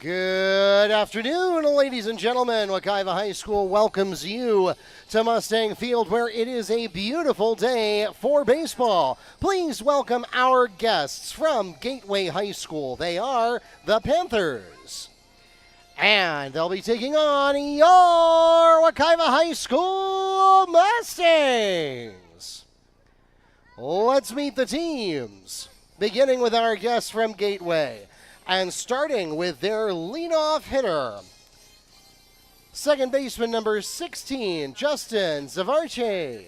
Good afternoon, ladies and gentlemen. Wekiva High School welcomes you to Mustang Field, where it is a beautiful day for baseball. Please welcome our guests from Gateway High School. They are the Panthers. And they'll be taking on your Wekiva High School Mustangs. Let's meet the teams, beginning with our guests from Gateway. And starting with their leadoff hitter, second baseman number 16, Justin Zavarche.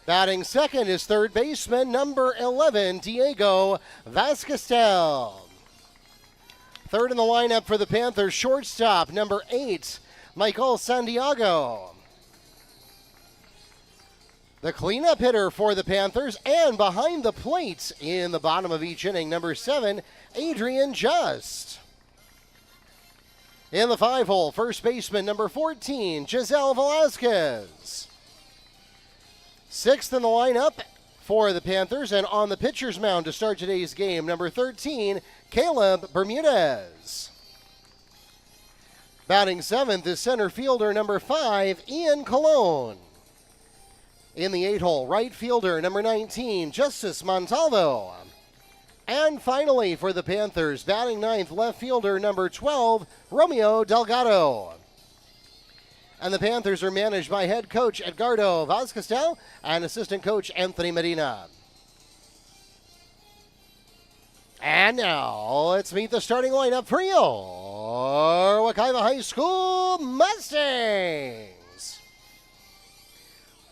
Batting second is third baseman number 11, Diego Vascastel. Third in the lineup for the Panthers, shortstop number 8, Michael Santiago. The cleanup hitter for the Panthers, and behind the plate in the bottom of each inning, number 7, Adrian Just. In the 5-hole, first baseman number 14, Giselle Velasquez. Sixth in the lineup for the Panthers, and on the pitcher's mound to start today's game, number 13, Caleb Bermudez. Batting seventh is center fielder number 5, Ian Colon. In the 8-hole, right fielder number 19, Justice Montalvo. And finally for the Panthers, batting ninth, left fielder number 12, Romeo Delgado. And the Panthers are managed by head coach Edgardo Vascastel and assistant coach Anthony Medina. And now let's meet the starting lineup for your Wekiva High School Mustangs.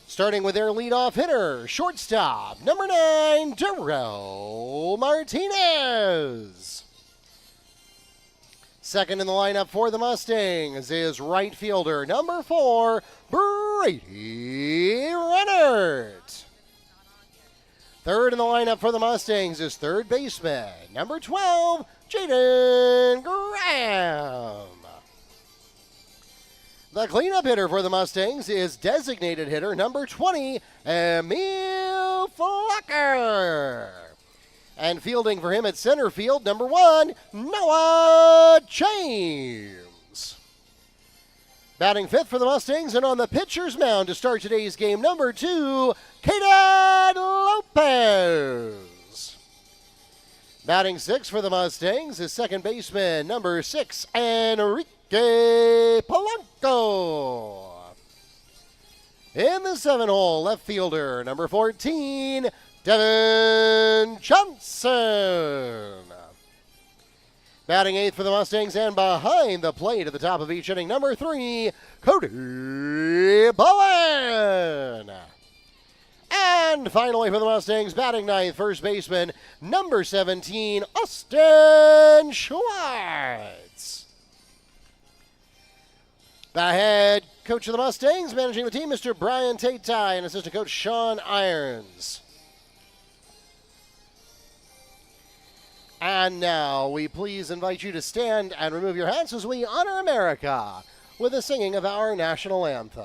Starting with their leadoff hitter, shortstop, number 9, Darrell Martinez. Second in the lineup for the Mustangs is right fielder, number 4, Brady Rennert. Third in the lineup for the Mustangs is third baseman, number 12, Jaden Graham. The cleanup hitter for the Mustangs is designated hitter number 20, Emil Flacker. And fielding for him at center field, number 1, Noah James. Batting fifth for the Mustangs, and on the pitcher's mound to start today's game, number 2, Caden Lopez. Batting sixth for the Mustangs is second baseman, number 6, Enrique Polanco. In the 7-hole, left fielder, number 14, Devin Johnson. Batting eighth for the Mustangs, and behind the plate at the top of each inning, number 3, Cody Bowen. And finally for the Mustangs, batting ninth, first baseman, number 17, Austin Schwartz. The head coach of the Mustangs, managing the team, Mr. Brian Tatai, and assistant coach Sean Irons. And now we please invite you to stand and remove your hats as we honor America with the singing of our national anthem.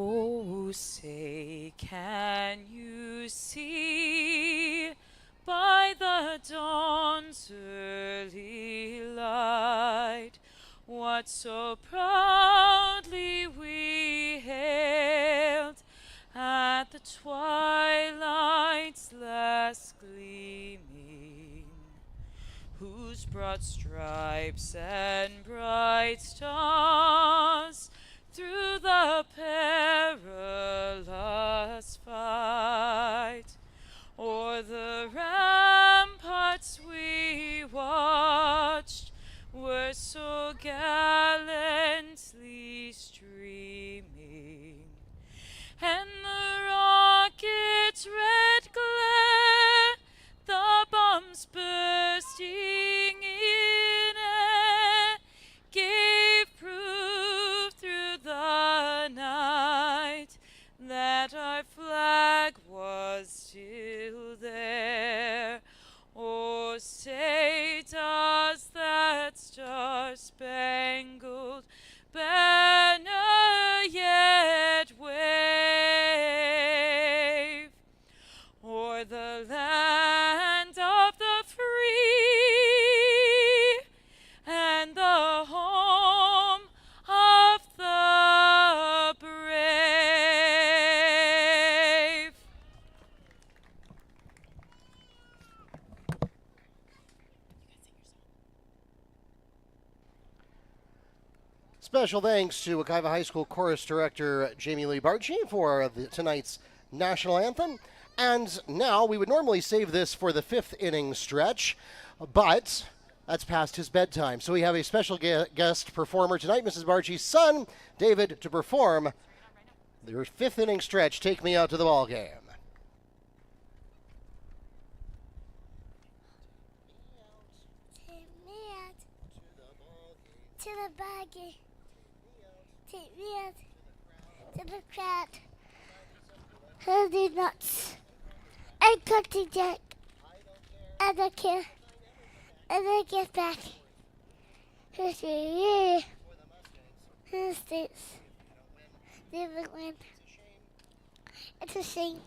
Oh, say, can you see by the dawn's early light what so proudly we hailed at the twilight's last gleaming, whose broad stripes and bright stars through the perilous fight o'er the ramparts we watched were so gallantly streaming, and the rocket's red glare, the bombs bursting in air, gave proof through the night that our flag was Special thanks to Wekiva High School Chorus Director Jamie Lee Barchi for tonight's national anthem. And now we would normally save this for the fifth inning stretch, but that's past his bedtime. So we have a special guest performer tonight, Mrs. Barchi's son, David, to perform their fifth inning stretch, Take Me Out to the Ball Game. Take me out to the ball game. Take me out to the crowd. Holy nuts. And cookie jack. I don't care. And then get back. Who's here? Who's this? They will win. It's a shame.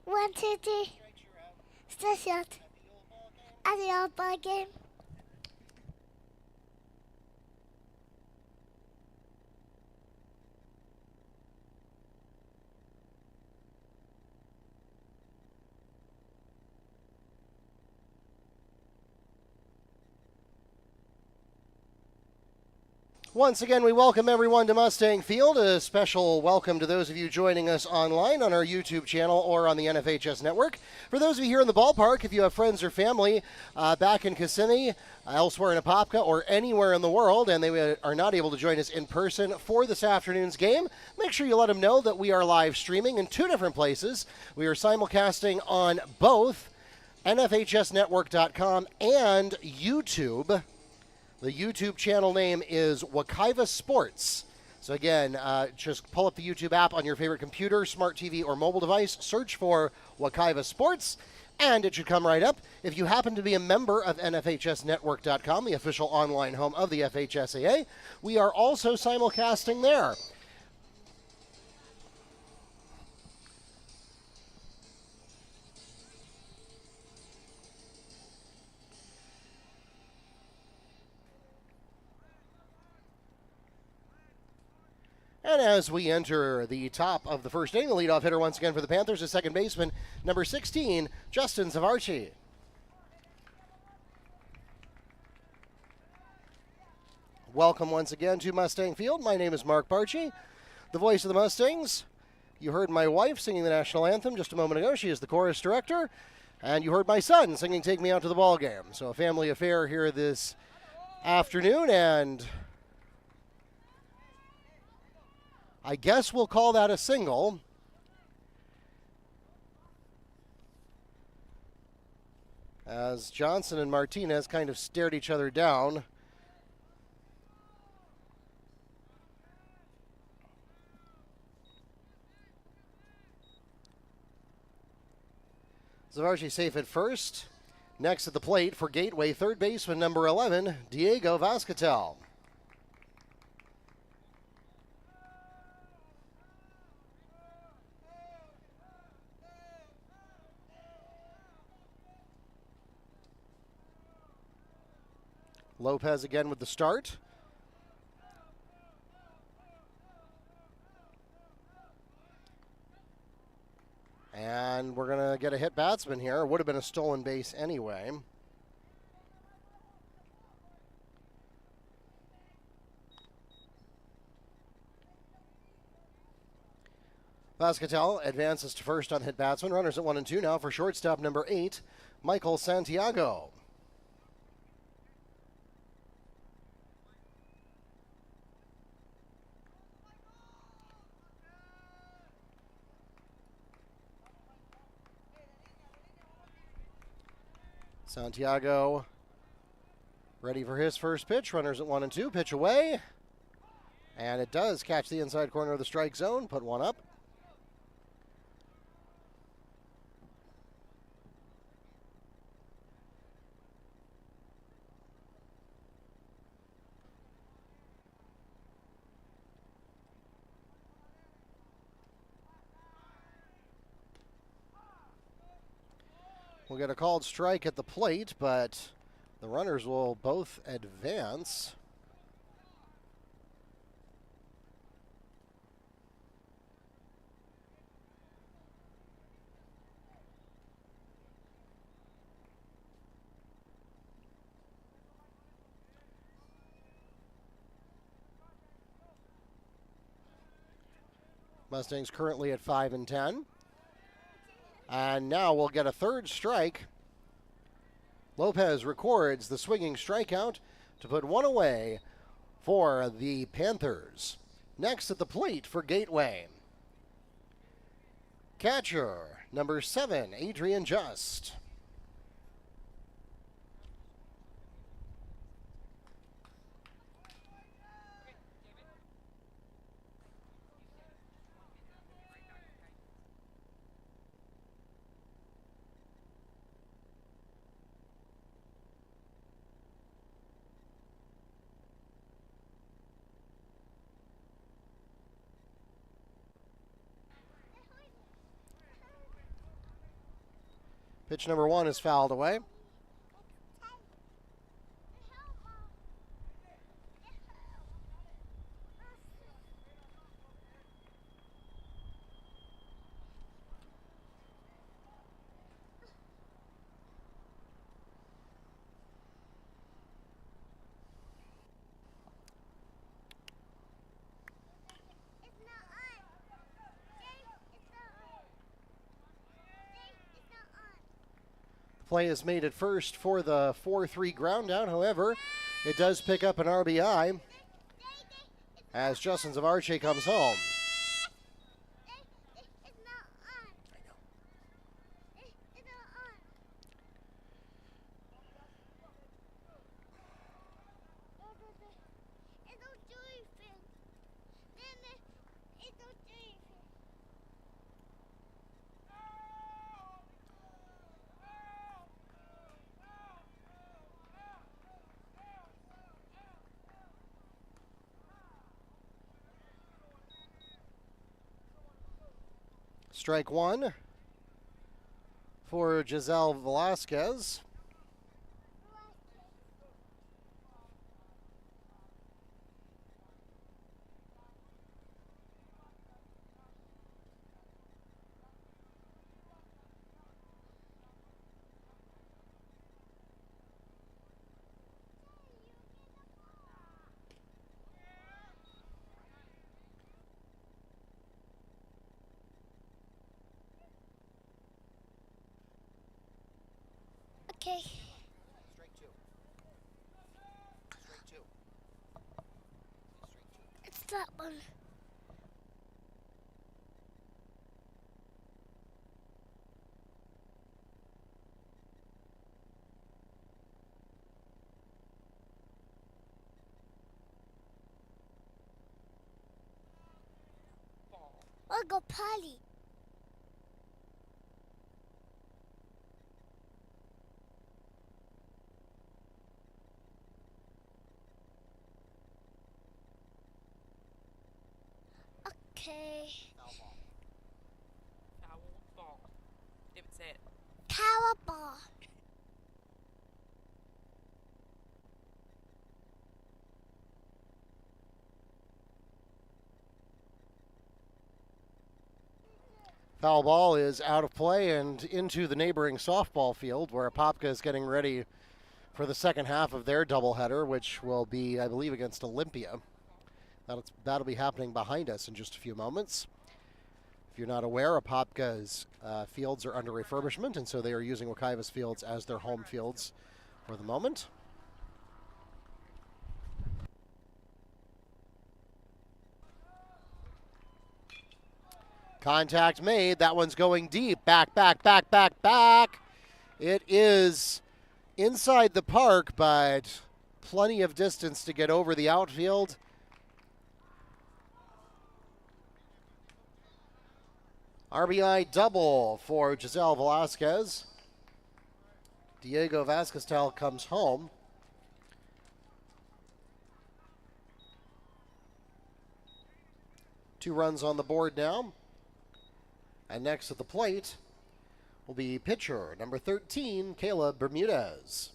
1, 2, 3. Start shot. At the old ball game. Once again, we welcome everyone to Mustang Field. A special welcome to those of you joining us online on our YouTube channel or on the NFHS network. For those of you here in the ballpark, if you have friends or family back in Kissimmee, elsewhere in Apopka, or anywhere in the world, and they are not able to join us in person for this afternoon's game, make sure you let them know that we are live streaming in two different places. We are simulcasting on both NFHSnetwork.com and YouTube. The YouTube channel name is Wekiva Sports. So again, just pull up the YouTube app on your favorite computer, smart TV, or mobile device. Search for Wekiva Sports, and it should come right up. If you happen to be a member of NFHSnetwork.com, the official online home of the FHSAA, we are also simulcasting there. And as we enter the top of the first inning, the leadoff hitter once again for the Panthers is second baseman, number 16, Justin Zavarchi. Welcome once again to Mustang Field. My name is Mark Barchi, the voice of the Mustangs. You heard my wife singing the national anthem just a moment ago. She is the chorus director. And you heard my son singing Take Me Out to the Ball Game. So a family affair here this afternoon, and I guess we'll call that a single. As Johnson and Martinez kind of stared each other down. Zavarchi safe at first. Next at the plate for Gateway, third baseman number 11, Diego Vascatel. Lopez again with the start. And we're going to get a hit batsman here. Would have been a stolen base anyway. Vascatel advances to first on hit batsman. Runners at 1 and 2 now for shortstop number 8, Michael Santiago. Santiago ready for his first pitch. Runners at 1 and 2. Pitch away. And it does catch the inside corner of the strike zone. Put one up. We'll get a called strike at the plate, but the runners will both advance. Mustangs currently at 5-10. And now we'll get a third strike. Lopez records the swinging strikeout to put one away for the Panthers. Next at the plate for Gateway, catcher number 7, Adrian Just. Pitch number 1 is fouled away. Play is made at first for the 4-3 ground out. However, it does pick up an RBI as Justin Zavarche comes home. Strike 1 for Giselle Velasquez. Okay. Strike 2. Strike 2. It's that one. I'll go potty. Okay. Foul ball. Didn't say it. Cowaball. Foul ball is out of play and into the neighboring softball field where Apopka is getting ready for the second half of their doubleheader, which will be, I believe, against Olympia. That'll be happening behind us in just a few moments. If you're not aware, Apopka's fields are under refurbishment, and so they are using Wekiva's fields as their home fields for the moment. Contact made. That one's going deep. Back, back, back, back, back. It is inside the park, but plenty of distance to get over the outfield. RBI double for Giselle Velasquez. Diego Vasquez-Tal comes home. Two runs on the board now. And next at the plate will be pitcher number 13, Caleb Bermudez.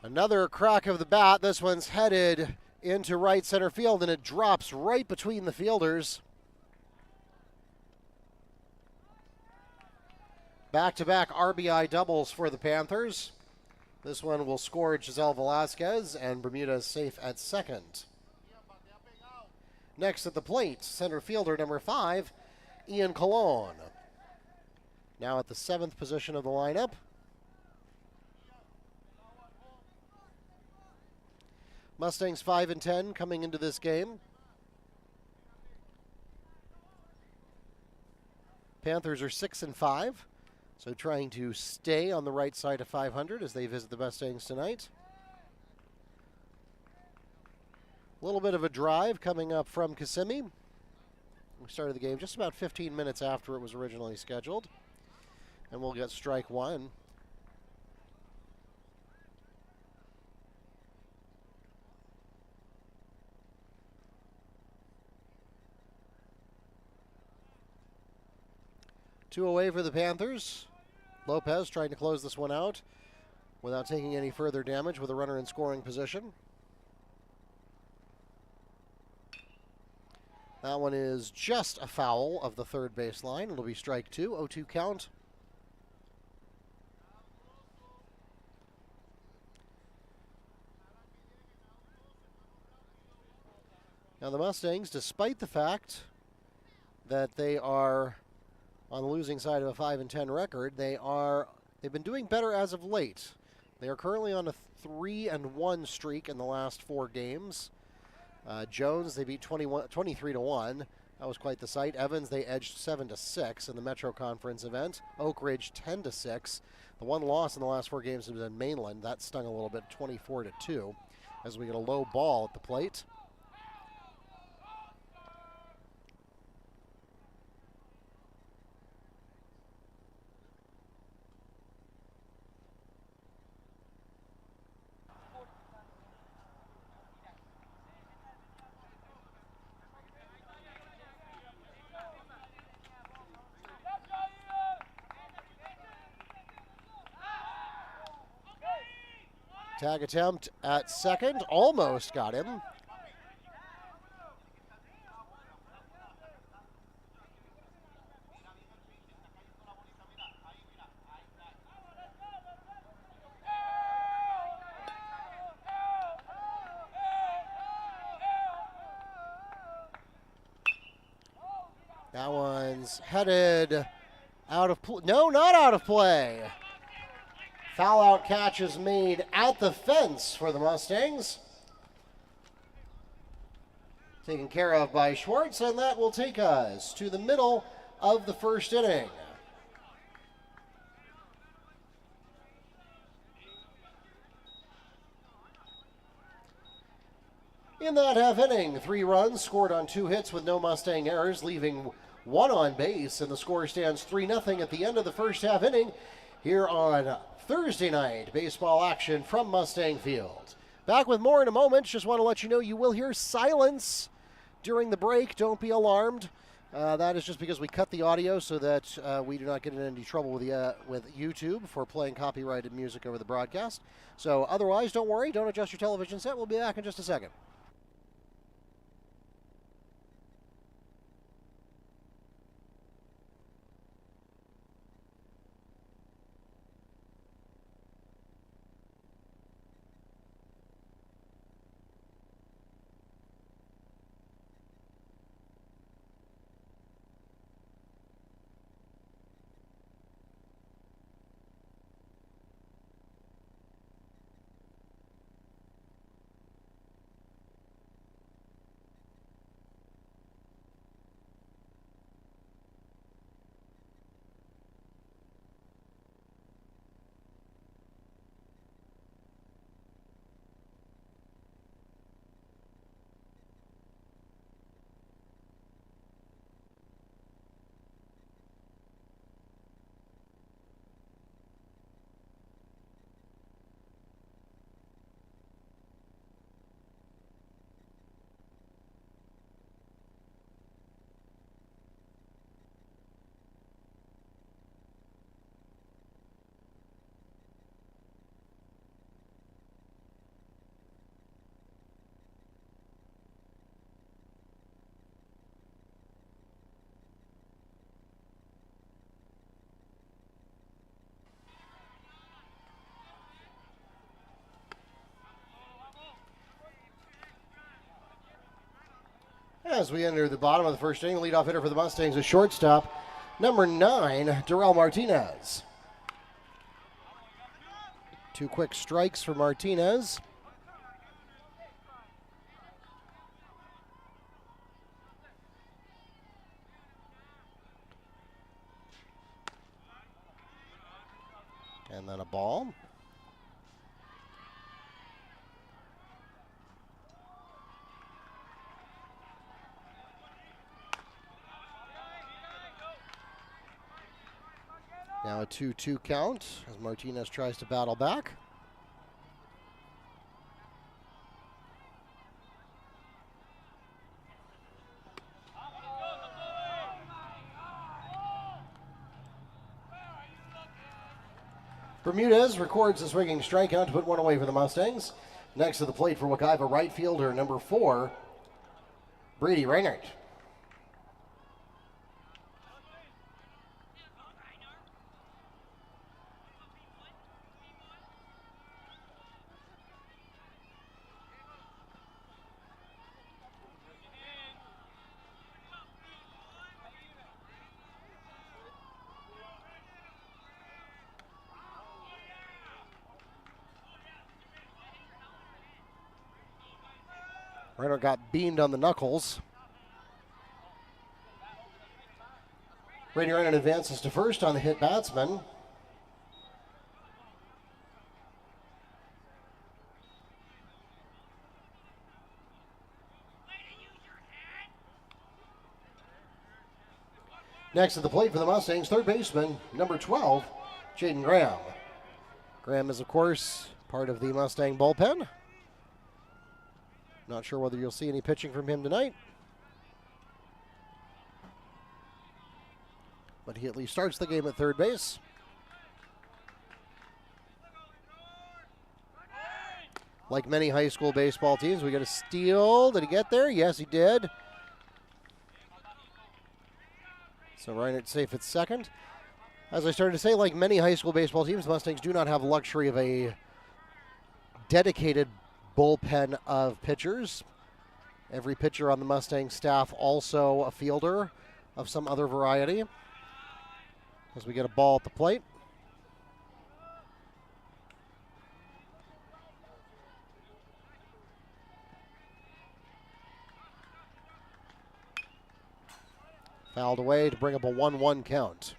Another crack of the bat. This one's headed into right center field, and it drops right between the fielders. Back-to-back RBI doubles for the Panthers. This one will score Giselle Velasquez, and Bermuda is safe at second. Next at the plate, center fielder number 5, Ian Colon. Now at the 7th position of the lineup. Mustangs 5-10 coming into this game. Panthers are 6-5, so trying to stay on the right side of 500 as they visit the Mustangs tonight. A little bit of a drive coming up from Kissimmee. We started the game just about 15 minutes after it was originally scheduled. And we'll get strike one. Two away for the Panthers. Lopez trying to close this one out without taking any further damage with a runner in scoring position. That one is just a foul of the third baseline. It'll be strike two, 0-2 count. Now the Mustangs, despite the fact that they are on the losing side of a 5-10 record, they've been doing better as of late. They are currently on a 3-1 streak in the last 4 games. Jones, they beat 23-1. That was quite the sight. Evans, they edged 7-6 in the Metro Conference event. Oak Ridge, 10-6. The one loss in the last 4 games was in Mainland. That stung a little bit, 24-2, as we get a low ball at the plate. Tag attempt at second, almost got him. That one's headed out of play. No, not out of play. Foul out catch is made at the fence for the Mustangs. Taken care of by Schwartz, and that will take us to the middle of the first inning. In that half inning, 3 runs scored on 2 hits with no Mustang errors, leaving 1 on base, and the score stands 3-0 at the end of the first half inning here on Thursday night baseball action from Mustang Field. Back with more in a moment. Just want to let you know you will hear silence during the break. Don't be alarmed. That is just because we cut the audio so that we do not get in any trouble with YouTube for playing copyrighted music over the broadcast. So otherwise, don't worry. Don't adjust your television set. We'll be back in just a second. As we enter the bottom of the first inning, leadoff hitter for the Mustangs is shortstop, number 9, Darrell Martinez. 2 quick strikes for Martinez. And then a ball. Now a 2-2 count as Martinez tries to battle back. Bermudez records a swinging strikeout to put one away for the Mustangs. Next to the plate for Wekiva, right fielder number 4, Brady Reinhardt. Reinhardt got beamed on the knuckles. Brady Reinhardt advances to first on the hit batsman. Next at the plate for the Mustangs, third baseman, number 12, Jaden Graham. Graham is, of course, part of the Mustang bullpen. Not sure whether you'll see any pitching from him tonight, but he at least starts the game at third base. Like many high school baseball teams, we got a steal. Did he get there? Yes, he did. So Reinhardt safe at second. As I started to say, like many high school baseball teams, the Mustangs do not have the luxury of a dedicated bullpen of pitchers. Every pitcher on the Mustang staff also a fielder of some other variety. As we get a ball at the plate. Fouled away to bring up a 1-1 count.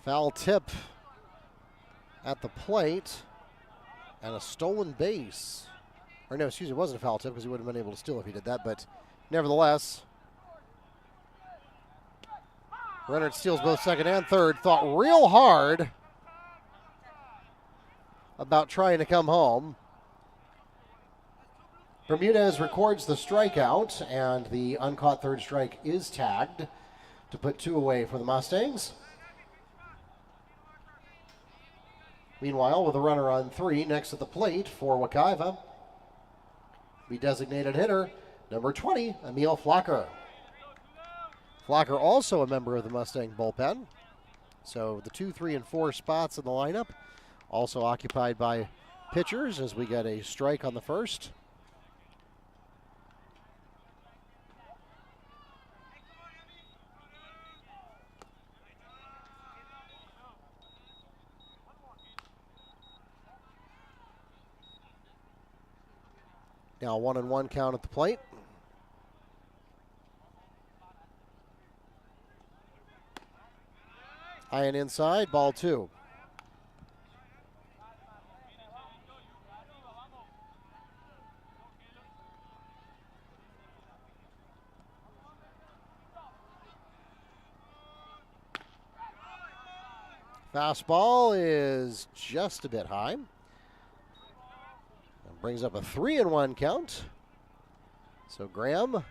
Foul tip at the plate and a stolen base. Or no, excuse me, it wasn't a foul tip because he would have been able to steal if he did that, but nevertheless, Reinhardt steals both second and third. Thought real hard about trying to come home. Bermudez records the strikeout, and the uncaught third strike is tagged to put 2 away for the Mustangs. Meanwhile, with a runner on 3 next to the plate for Wekiva, the designated hitter, number 20, Emil Flocker. Flocker also a member of the Mustang bullpen. So the 2, 3, and 4 spots in the lineup also occupied by pitchers as we get a strike on the first. Now 1-1 count at the plate. High and inside, ball 2. Fastball is just a bit high. And brings up a 3-1 count. So Graham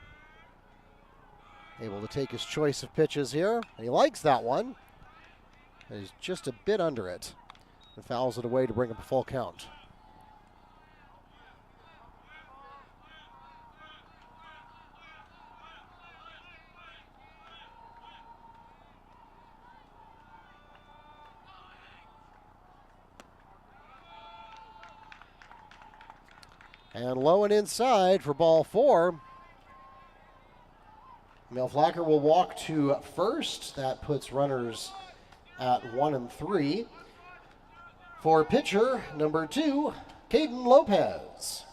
able to take his choice of pitches here. And he likes that one. He's just a bit under it. And fouls it away to bring up a full count. And low and inside for ball 4. Mel Flacker will walk to first. That puts runners at 1 and 3. For pitcher number 2, Caden Lopez.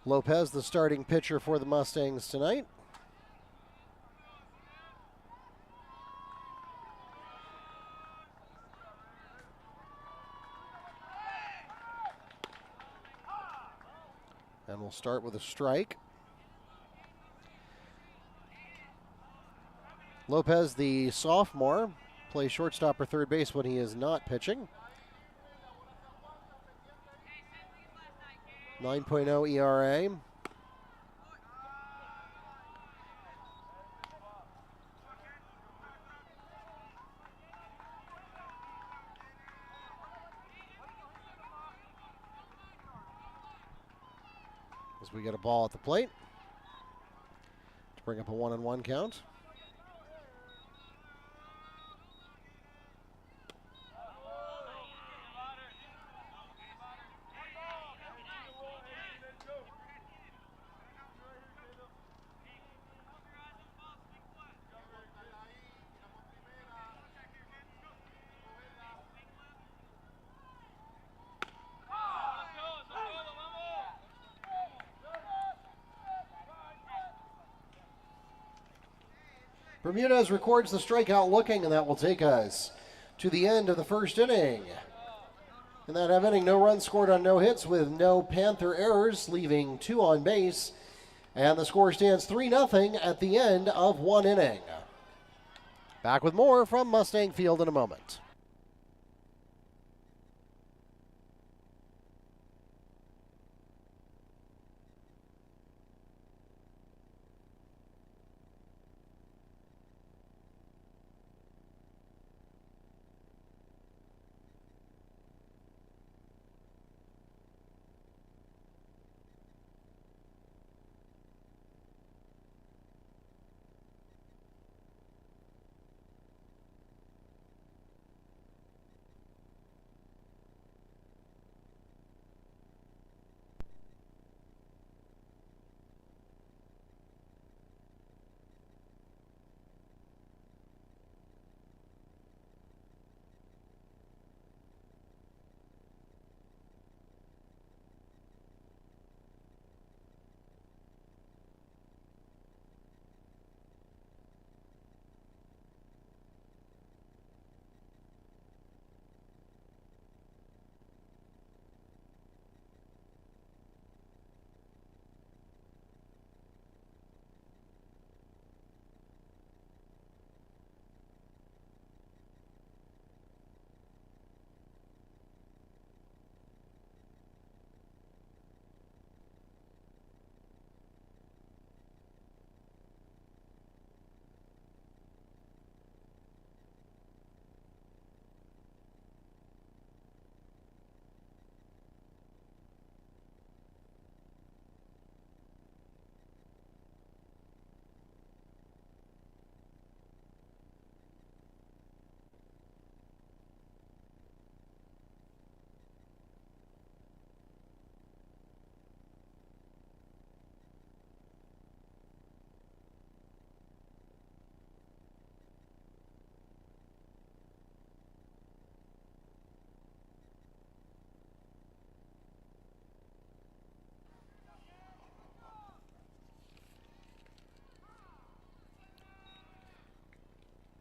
Lopez, the starting pitcher for the Mustangs tonight. And we'll start with a strike. Lopez, the sophomore, plays shortstop or third base when he is not pitching. 9.0 ERA. As we get a ball at the plate to bring up a 1-1 count. Bermudez records the strikeout looking, and that will take us to the end of the first inning. In that inning, no runs scored on no hits with no Panther errors, leaving 2 on base. And the score stands 3-0 at the end of 1 inning. Back with more from Mustang Field in a moment.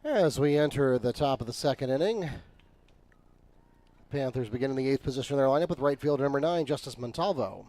As we enter the top of the second inning, Panthers begin in the 8th position in their lineup with right fielder number 9, Justice Montalvo.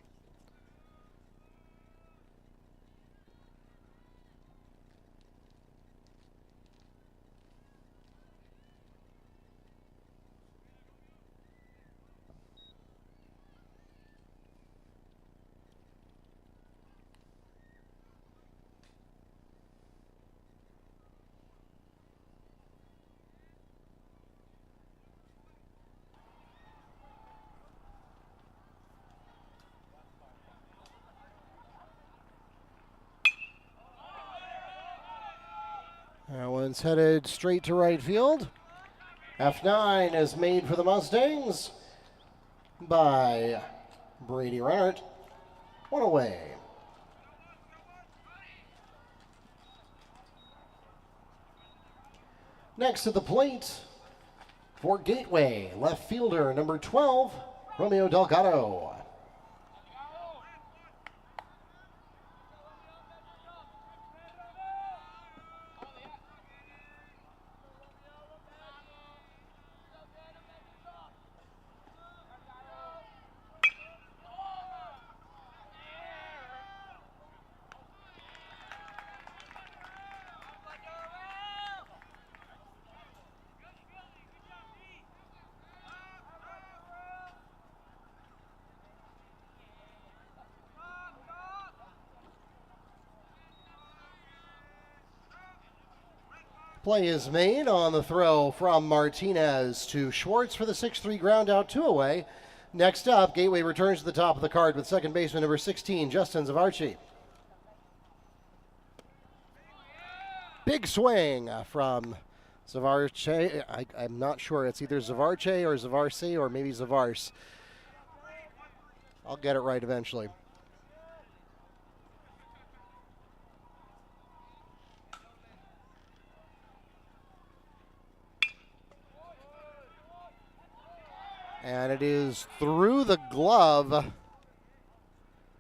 That one's headed straight to right field. F9 is made for the Mustangs by Brady Rennert. One away. Next to the plate for Gateway, left fielder number 12, Romeo Delgado. Play is made on the throw from Martinez to Schwartz for the 6-3 ground out, 2 away. Next up, Gateway returns to the top of the card with second baseman number 16, Justin Zavarchi. Big swing from Zavarche. I'm not sure. It's either Zavarche or Zavarsi or maybe Zavars. I'll get it right eventually. And it is through the glove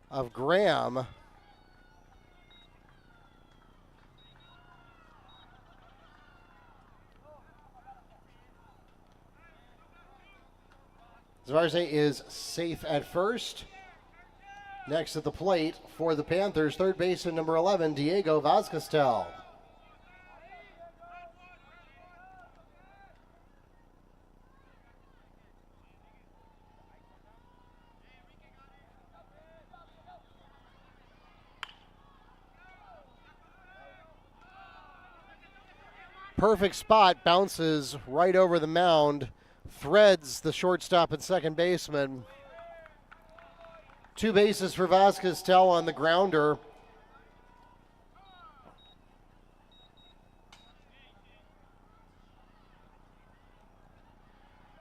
of Graham. Zavarze is safe at first. Next at the plate for the Panthers, third baseman number 11, Diego Vazquez. Perfect spot, bounces right over the mound, threads the shortstop and second baseman. 2 bases for Vazquez on the grounder.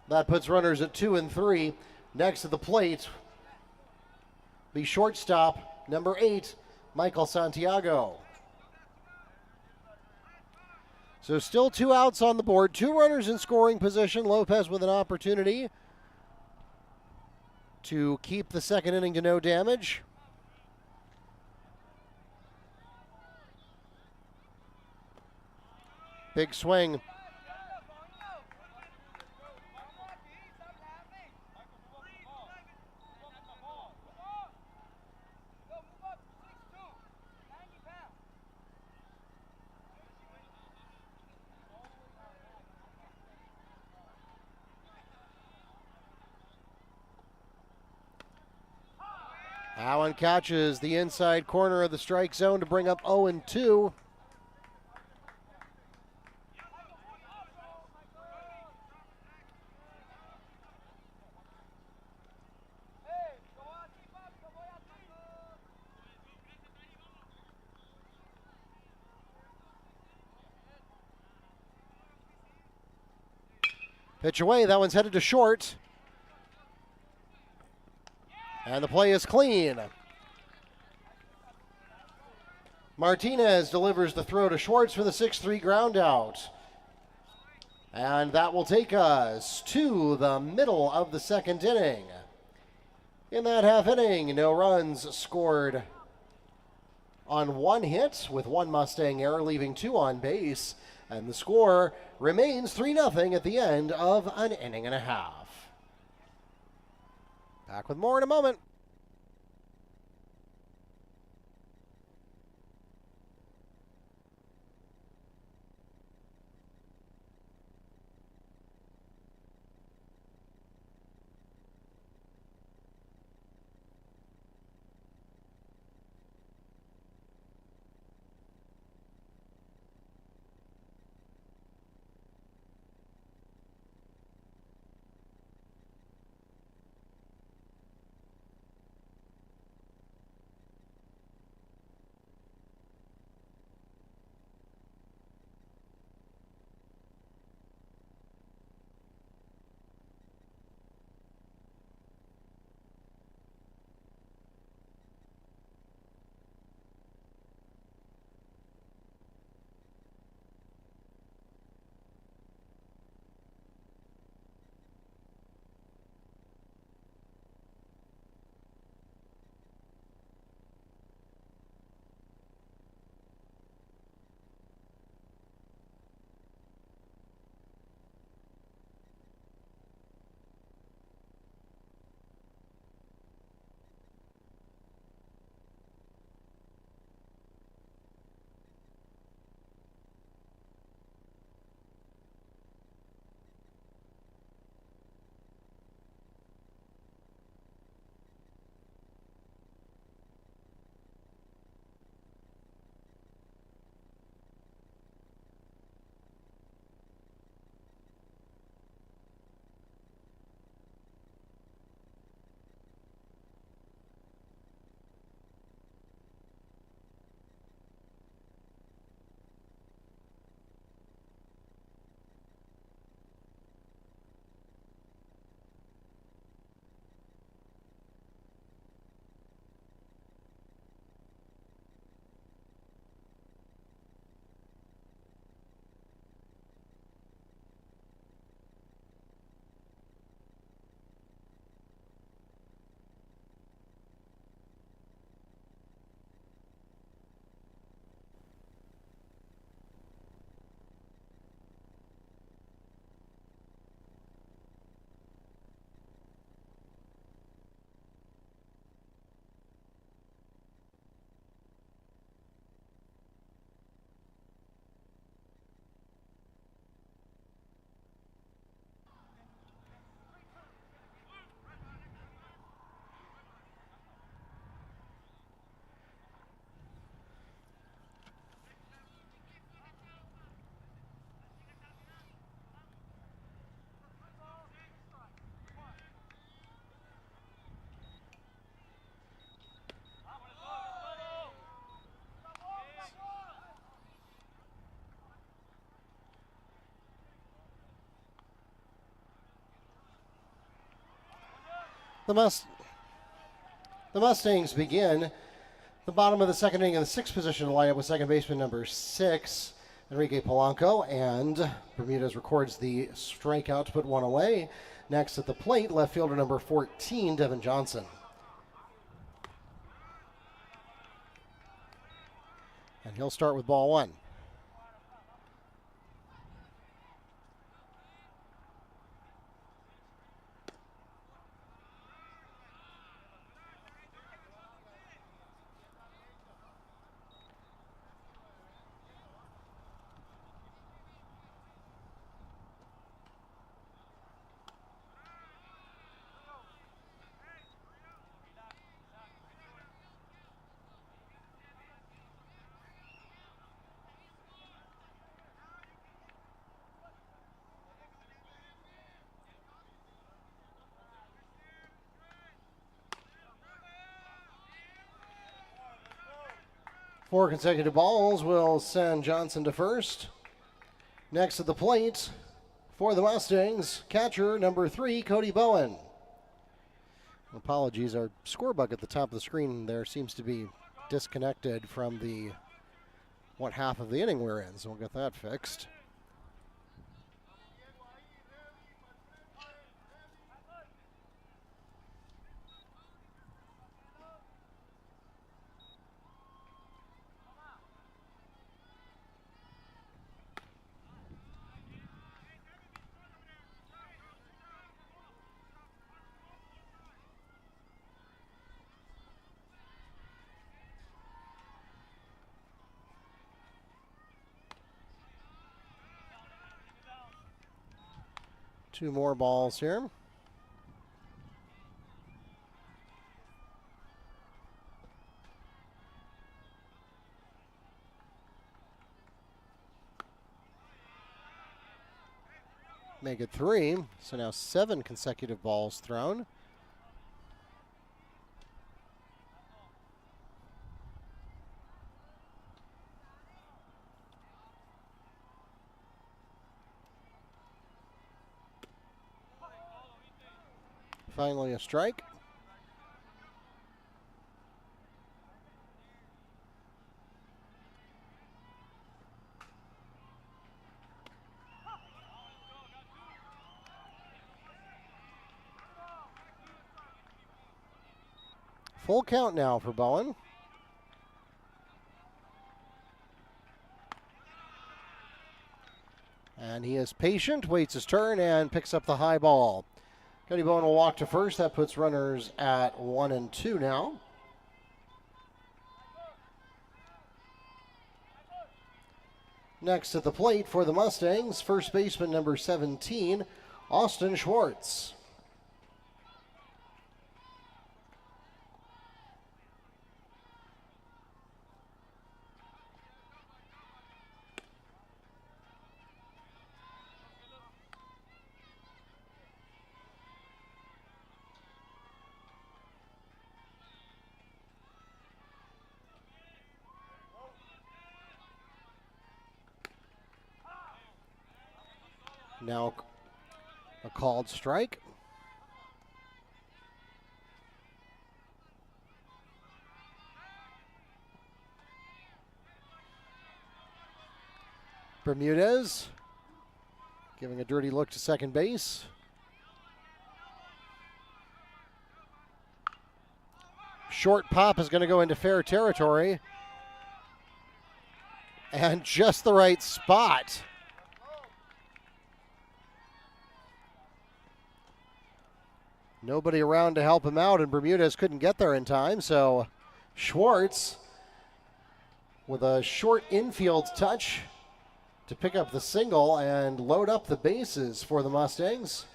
That puts runners at 2 and 3. Next to the plate, the shortstop, number 8, Michael Santiago. So still 2 outs on the board, 2 runners in scoring position. Lopez with an opportunity to keep the second inning to no damage. Big swing. Allen catches the inside corner of the strike zone to bring up 0-2. Pitch away, that one's headed to short. And the play is clean. Martinez delivers the throw to Schwartz for the 6-3 ground out. And that will take us to the middle of the second inning. In that half inning, no runs scored on 1 hit with 1 Mustang error, leaving 2 on base. And the score remains 3-0 at the end of an inning and a half. Back with more in a moment. The Mustangs begin the bottom of the second inning in the sixth position lineup with second baseman number 6, Enrique Polanco, and Bermudez records the strikeout to put one away. Next at the plate, left fielder number 14, Devin Johnson. And he'll start with ball one. Four consecutive balls will send Johnson to first. Next at the plate for the Mustangs, catcher number 3, Cody Bowen. Apologies, our scorebook at the top of the screen there seems to be disconnected from the what half of the inning we're in, so we'll get that fixed. 2 more balls here. Make it 3. So now 7 consecutive balls thrown. Finally a strike. Full count now for Bowen. And he is patient, waits his turn, and picks up the high ball. Cody Bowen will walk to first. That puts runners at 1 and 2 now. Next at the plate for the Mustangs, first baseman number 17, Austin Schwartz. Now a called strike. Bermudez giving a dirty look to second base. Short pop is going to go into fair territory. And just the right spot. Nobody around to help him out, and Bermudez couldn't get there in time, so Schwartz with a short infield touch to pick up the single and load up the bases for the Mustangs.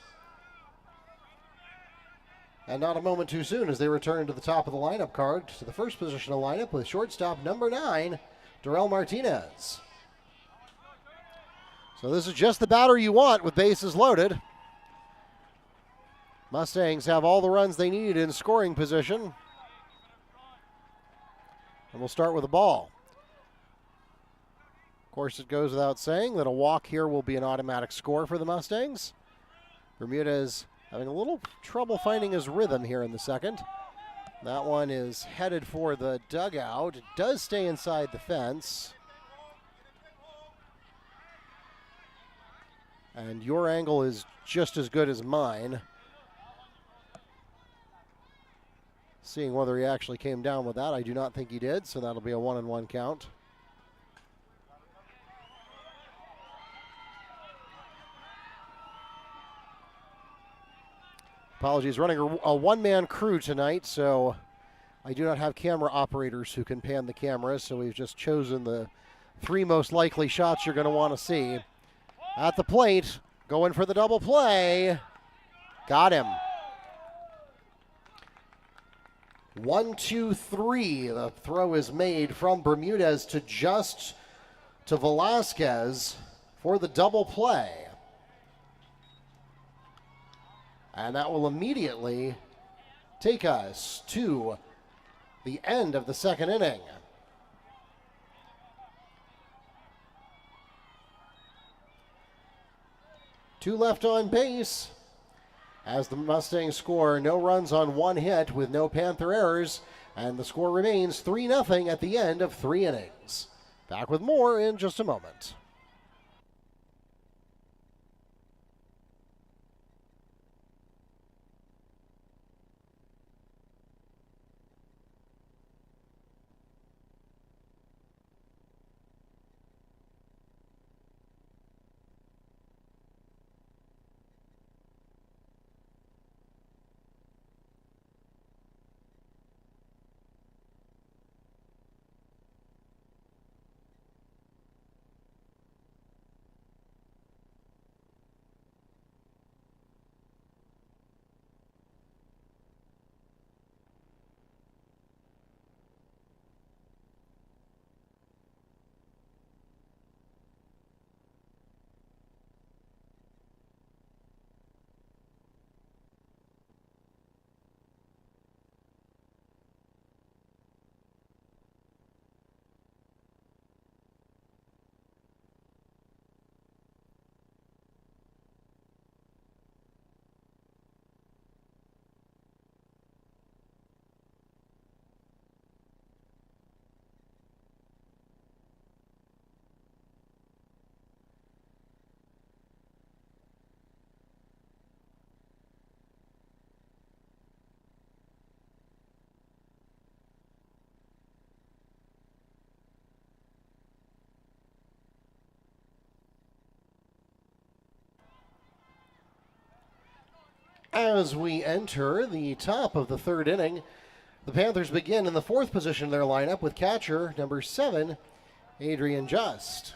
And not a moment too soon as they return to the top of the lineup card, to the first position of the lineup with shortstop number 9, Darrell Martinez. So this is just the batter you want with bases loaded. Mustangs have all the runs they need in scoring position. And we'll start with a ball. Of course, it goes without saying that a walk here will be an automatic score for the Mustangs. Bermudez having a little trouble finding his rhythm here in the second. That one is headed for the dugout. It does stay inside the fence. And your angle is just as good as mine. Seeing whether he actually came down with that. I do not think he did, so that'll be a 1-1 count. Apologies, running a one-man crew tonight, so I do not have camera operators who can pan the cameras, so we've just chosen the 3 most likely shots you're going to want to see. At the plate, going for the double play. Got him. 1, 2, 3. The throw is made from Bermudez to Velasquez for the double play. And that will immediately take us to the end of the second inning. Two left on base. As the Mustangs score no runs on 1 hit with no Panther errors, and the score remains 3-0 at the end of 3 innings. Back with more in just a moment. As we enter the top of the third inning, the Panthers begin in the fourth position of their lineup with catcher number 7, Adrian Just.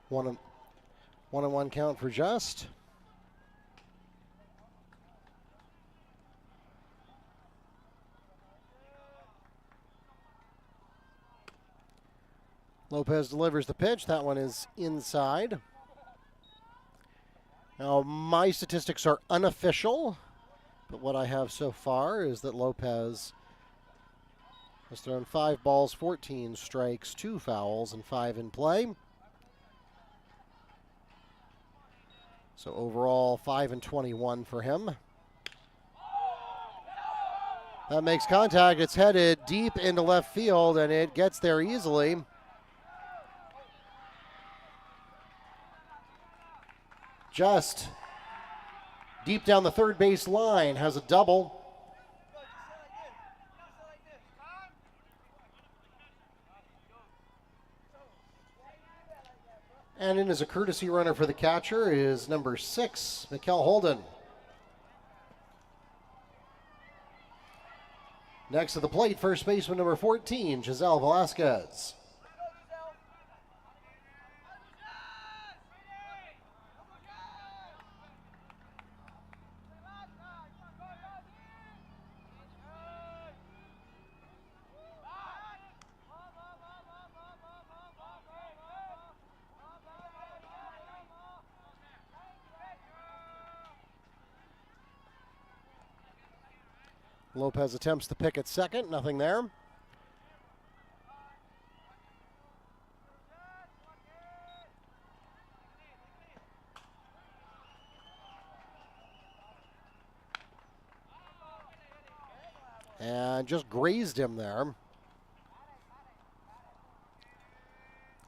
One and one count for Just. Lopez delivers the pitch. That one is inside. Now, my statistics are unofficial, but what I have so far is that Lopez has thrown 5 balls, 14 strikes, 2 fouls, and 5 in play. So overall, 5 and 21 for him. That makes contact. It's headed deep into left field, and it gets there easily. Just deep down the third base line, has a double. And in as a courtesy runner for the catcher is number 6, Mikkel Holden. Next to the plate, first baseman number 14, Giselle Velasquez. Lopez attempts the pick at second, nothing there. And just grazed him there.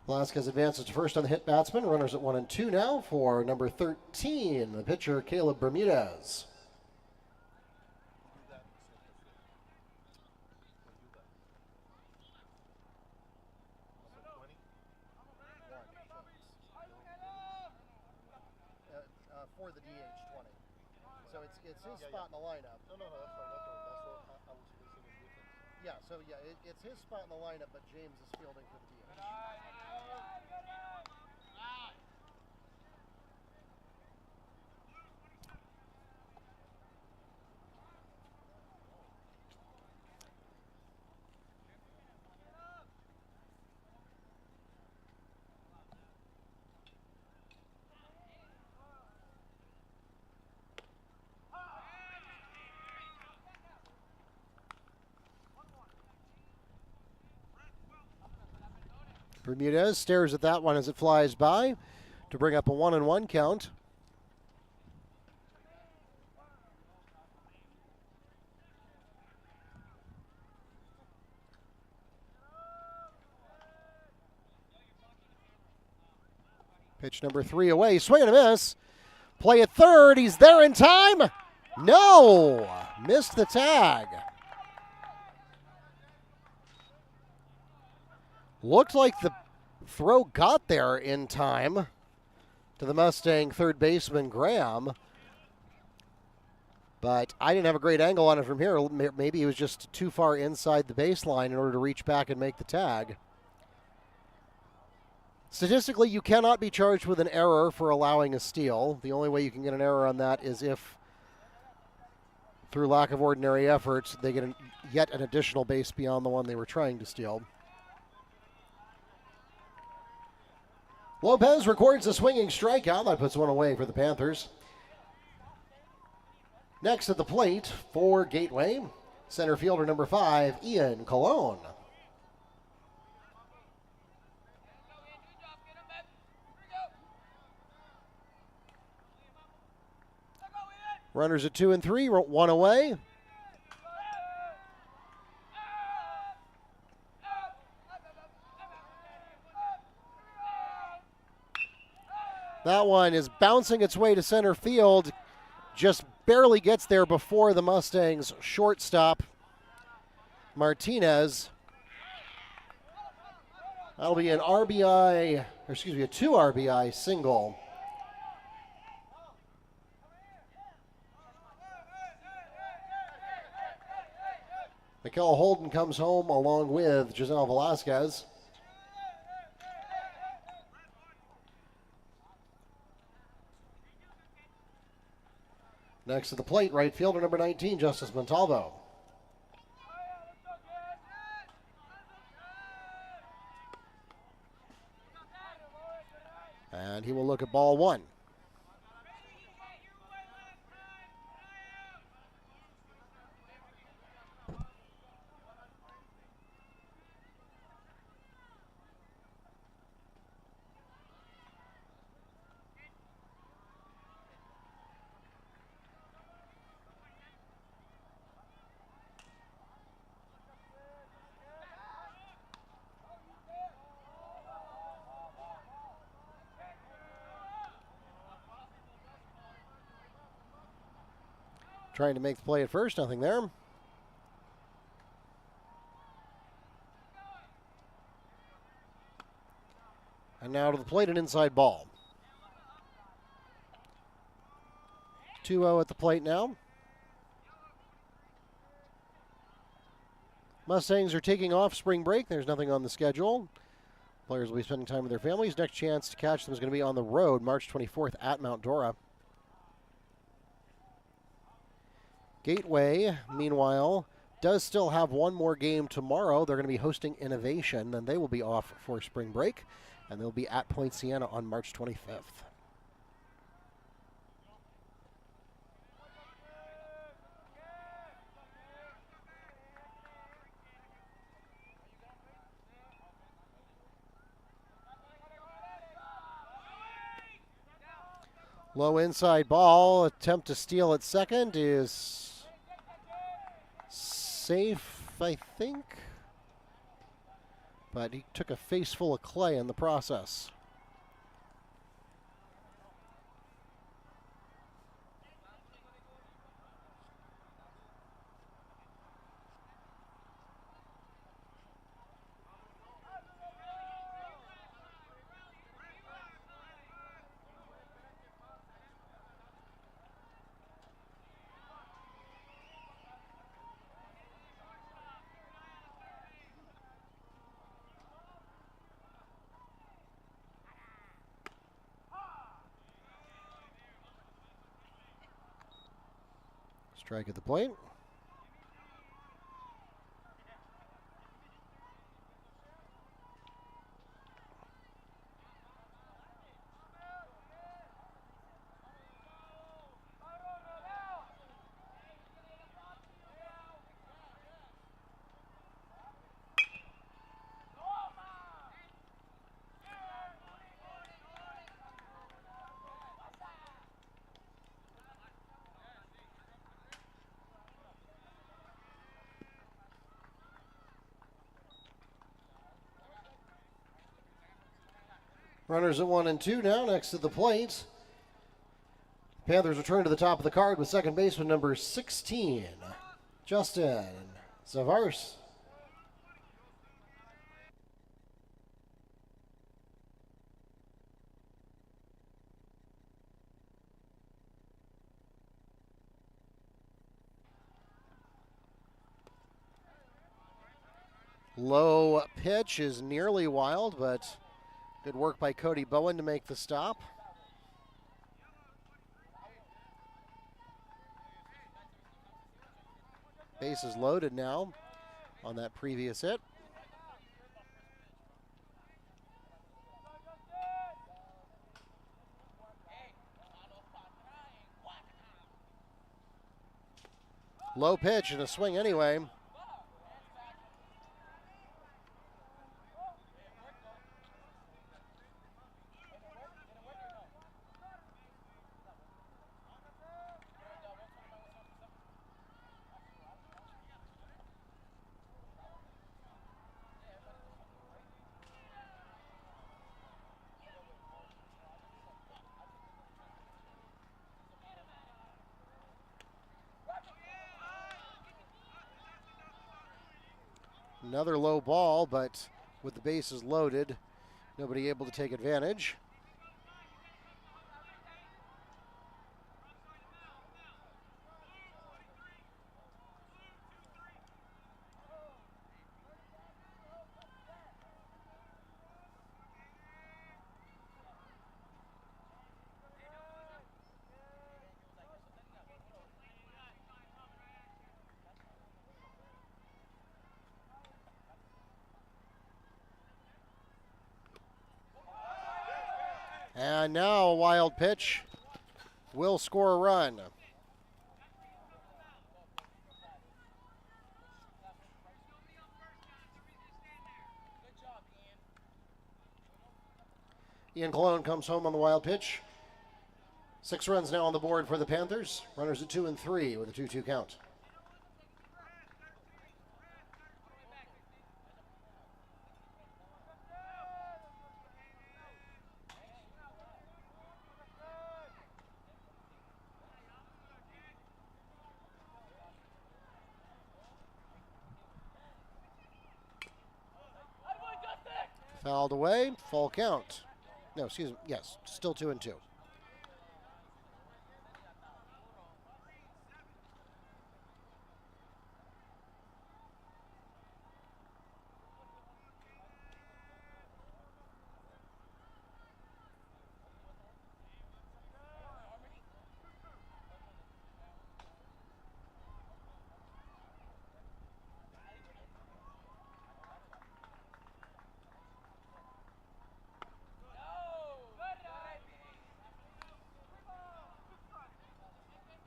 Velasquez advances to first on the hit batsman. Runners at 1 and 2 now for number 13, the pitcher Caleb Bermudez. For the DH 20. So it's his spot in the lineup. No, that's fine. That's what I was missing the difference. Yeah, so yeah, it's his spot in the lineup, but James is fielding for the DH. Bermudez stares at that one as it flies by to bring up a 1-1 count. Pitch number 3 away, swing and a miss. Play at third, he's there in time. No, missed the tag. Looked like the throw got there in time to the Mustang third baseman, Graham. But I didn't have a great angle on it from here. Maybe he was just too far inside the baseline in order to reach back and make the tag. Statistically, you cannot be charged with an error for allowing a steal. The only way you can get an error on that is if, through lack of ordinary efforts, they get yet an additional base beyond the one they were trying to steal. Lopez records a swinging strikeout. That puts one away for the Panthers. Next at the plate for Gateway, center fielder number 5, Ian Colon. Runners at 2 and 3, one away. That one is bouncing its way to center field. Just barely gets there before the Mustangs shortstop, Martinez. That'll be an RBI, or excuse me, a 2 RBI single. Mikel Holden comes home along with Giselle Velasquez. Next to the plate, right fielder number 19, Justice Montalvo. And he will look at ball 1. Trying to make the play at first, nothing there. And now to the plate, an inside ball. 2-0 at the plate now. Mustangs are taking off spring break. There's nothing on the schedule. Players will be spending time with their families. Next chance to catch them is going to be on the road, March 24th at Mount Dora. Gateway, meanwhile, does still have one more game tomorrow. They're going to be hosting Innovation, and they will be off for spring break, and they'll be at Point Siena on March 25th. Low inside ball, attempt to steal at second is safe, I think. But he took a face full of clay in the process. Strike at the plate. Runners at 1 and 2 now next to the plate. Panthers return to the top of the card with second baseman number 16, Justin Zavars. Low pitch is nearly wild, but good work by Cody Bowen to make the stop. Base is loaded now on that previous hit. Low pitch and a swing anyway. Another low ball, but with the bases loaded, nobody able to take advantage. And now a wild pitch will score a run. Ian Cologne comes home on the wild pitch. 6 runs now on the board for the Panthers. Runners at 2 and 3 with a 2-2 count. Fouled away, full count. No, excuse me, yes, still 2 and 2.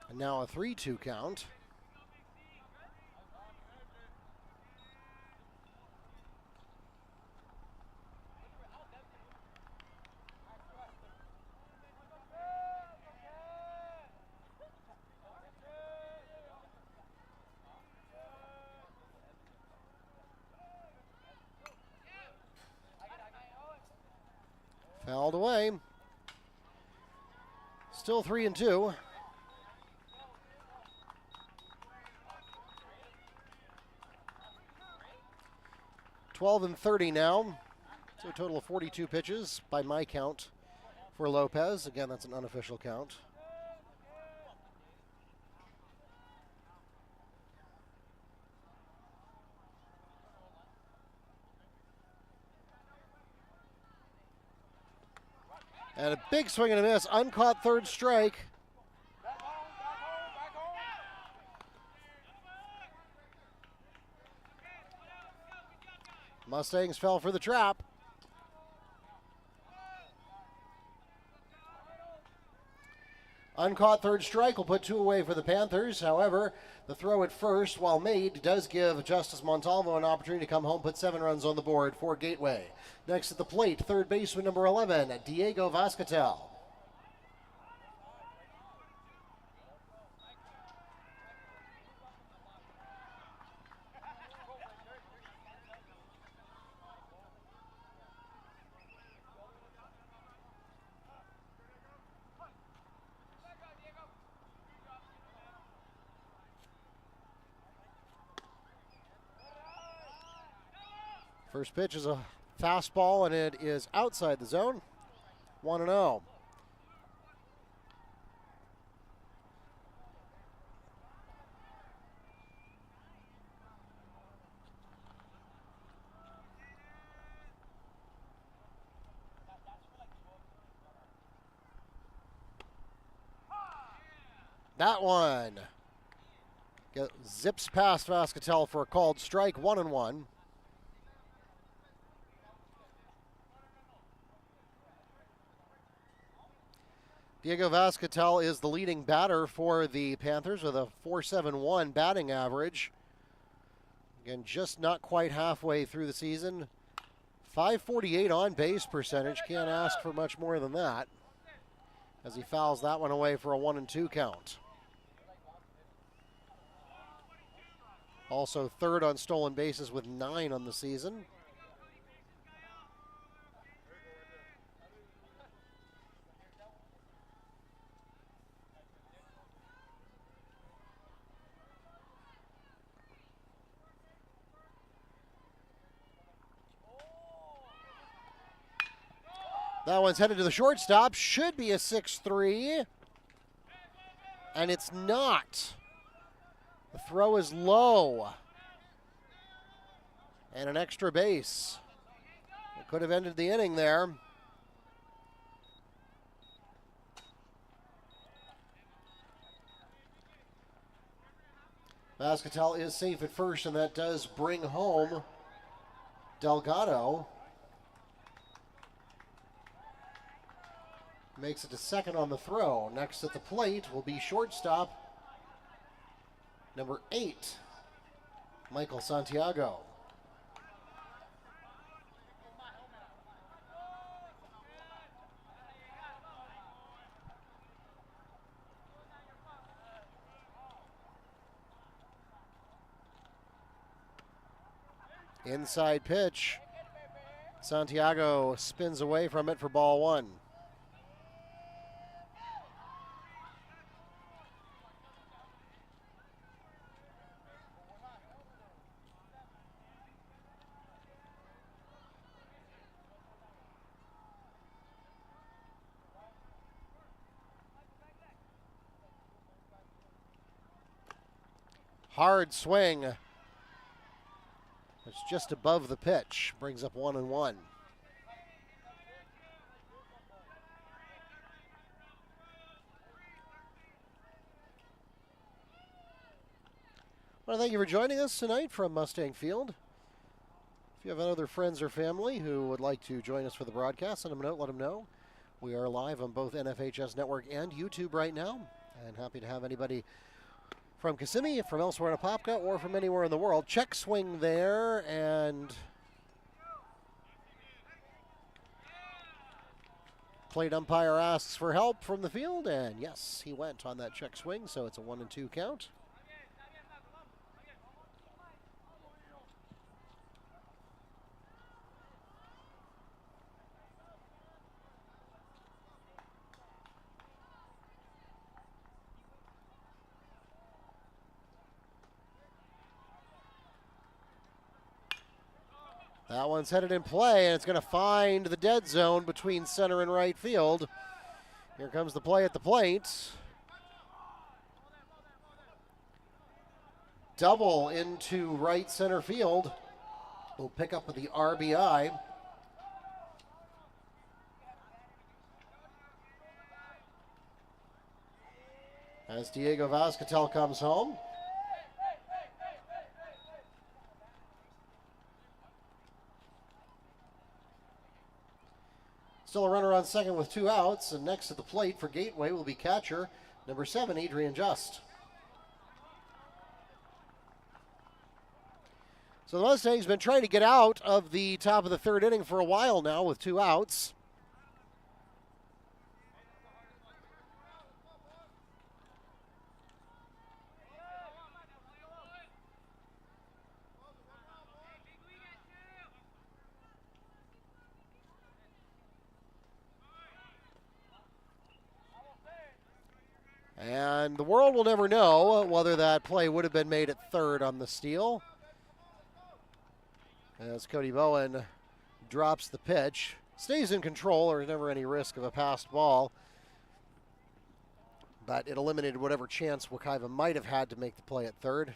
And now a 3-2 count. Fouled away. Still 3 and 2. Twelve and 30 now, so a total of 42 pitches by my count for Lopez. Again, that's an unofficial count. And a big swing and a miss, uncaught third strike. Mustangs fell for the trap. Uncaught third strike will put 2 away for the Panthers. However, the throw at first, while made, does give Justice Montalvo an opportunity to come home, put 7 runs on the board for Gateway. Next at the plate, third baseman number 11, Diego Vascatel. First pitch is a fastball, and it is outside the zone. 1-0. That one zips past Vascatel for a called strike. 1-1. Diego Vascatel is the leading batter for the Panthers with a .471 batting average. Again, just not quite halfway through the season. .548 on base percentage. Can't ask for much more than that, as he fouls that one away for a 1-2 count. Also third on stolen bases with 9 on the season. That one's headed to the shortstop. Should be a 6-3. And it's not. The throw is low. And an extra base. It could have ended the inning there. Vascatel is safe at first, and that does bring home Delgado. Makes it to second on the throw. Next at the plate will be shortstop number 8, Michael Santiago. Inside pitch. Santiago spins away from it for ball 1. Hard swing. It's just above the pitch. Brings up 1-1. I want to thank you for joining us tonight from Mustang Field. If you have other friends or family who would like to join us for the broadcast, send them a note, let them know. We are live on both NFHS Network and YouTube right now, and happy to have anybody from Kissimmee, from elsewhere in Apopka, or from anywhere in the world. Check swing there, and plate umpire asks for help from the field, and yes, he went on that check swing, so it's a 1-2 count. That one's headed in play, and it's going to find the dead zone between center and right field. Here comes the play at the plate. Double into right center field. Will pick up with the RBI. As Diego Vascatel comes home. Still a runner on second with 2 outs, and next at the plate for Gateway will be catcher number 7, Adrian Just. So the Mustangs been trying to get out of the top of the 3rd inning for a while now with 2 outs. And the world will never know whether that play would have been made at 3rd on the steal, as Cody Bowen drops the pitch. Stays in control. There's never any risk of a passed ball, but it eliminated whatever chance Wekiva might have had to make the play at 3rd.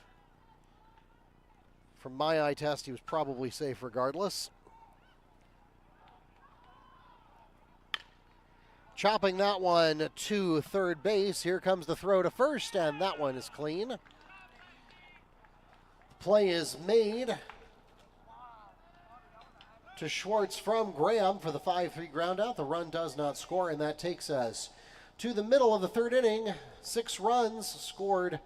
From my eye test, he was probably safe regardless. Chopping that one to 3rd base. Here comes the throw to first, and that one is clean. Play is made to Schwartz from Graham for the 5-3 groundout. The run does not score, and that takes us to the middle of the third inning. 6 runs scored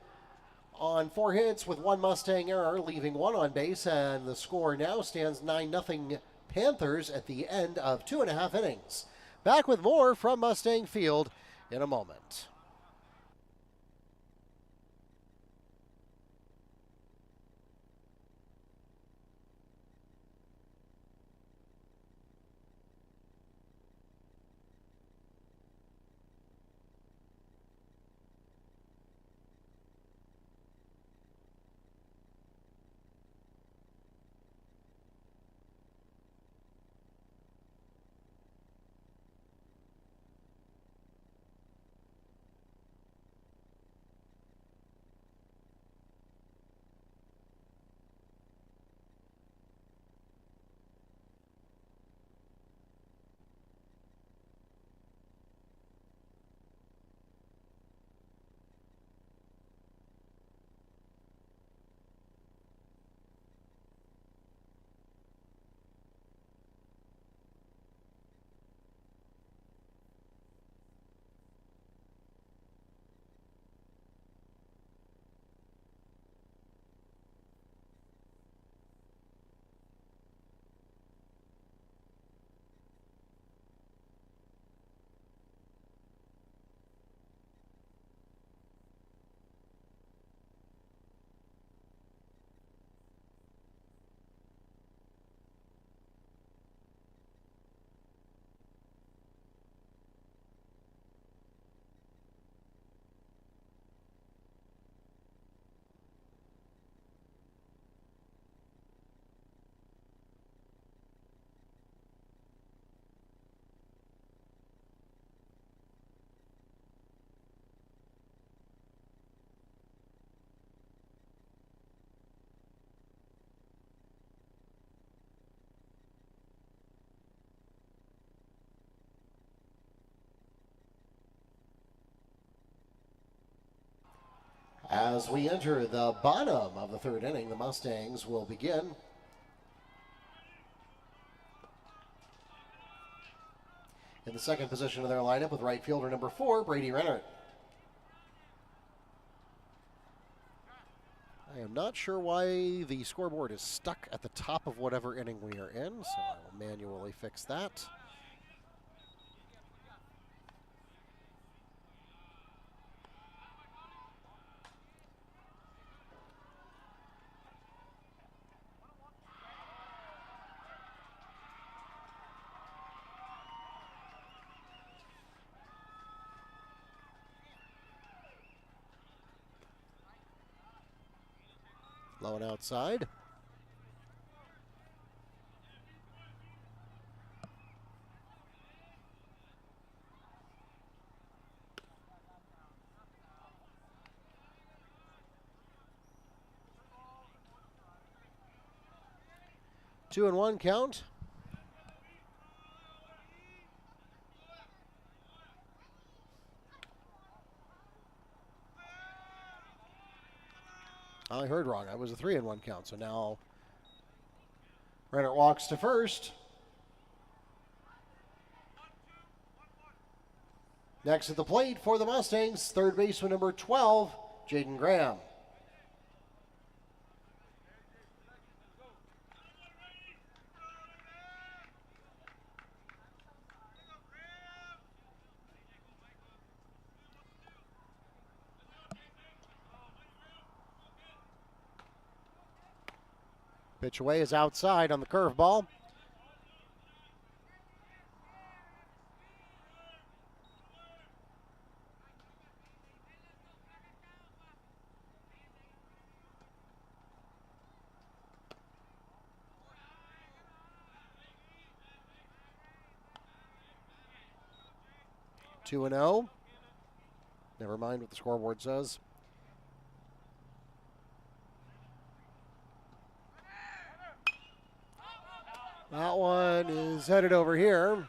on 4 hits with 1 Mustang error, leaving 1 on base, and the score now stands 9-0 Panthers at the end of 2.5 innings. Back with more from Mustang Field in a moment. As we enter the bottom of the third inning, the Mustangs will begin. In the second position of their lineup with right fielder number 4, Brady Renner. I am not sure why the scoreboard is stuck at the top of whatever inning we are in, so I will manually fix that. Low and outside. Two and one count. I heard wrong. I was a 3-1 count. So now Renner walks to first. Next at the plate for the Mustangs, third baseman number 12, Jaden Graham. Pitch away is outside on the curveball. Two and 0. Never mind what the scoreboard says. That one is headed over here.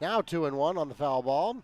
Now 2 and 1 on the foul ball.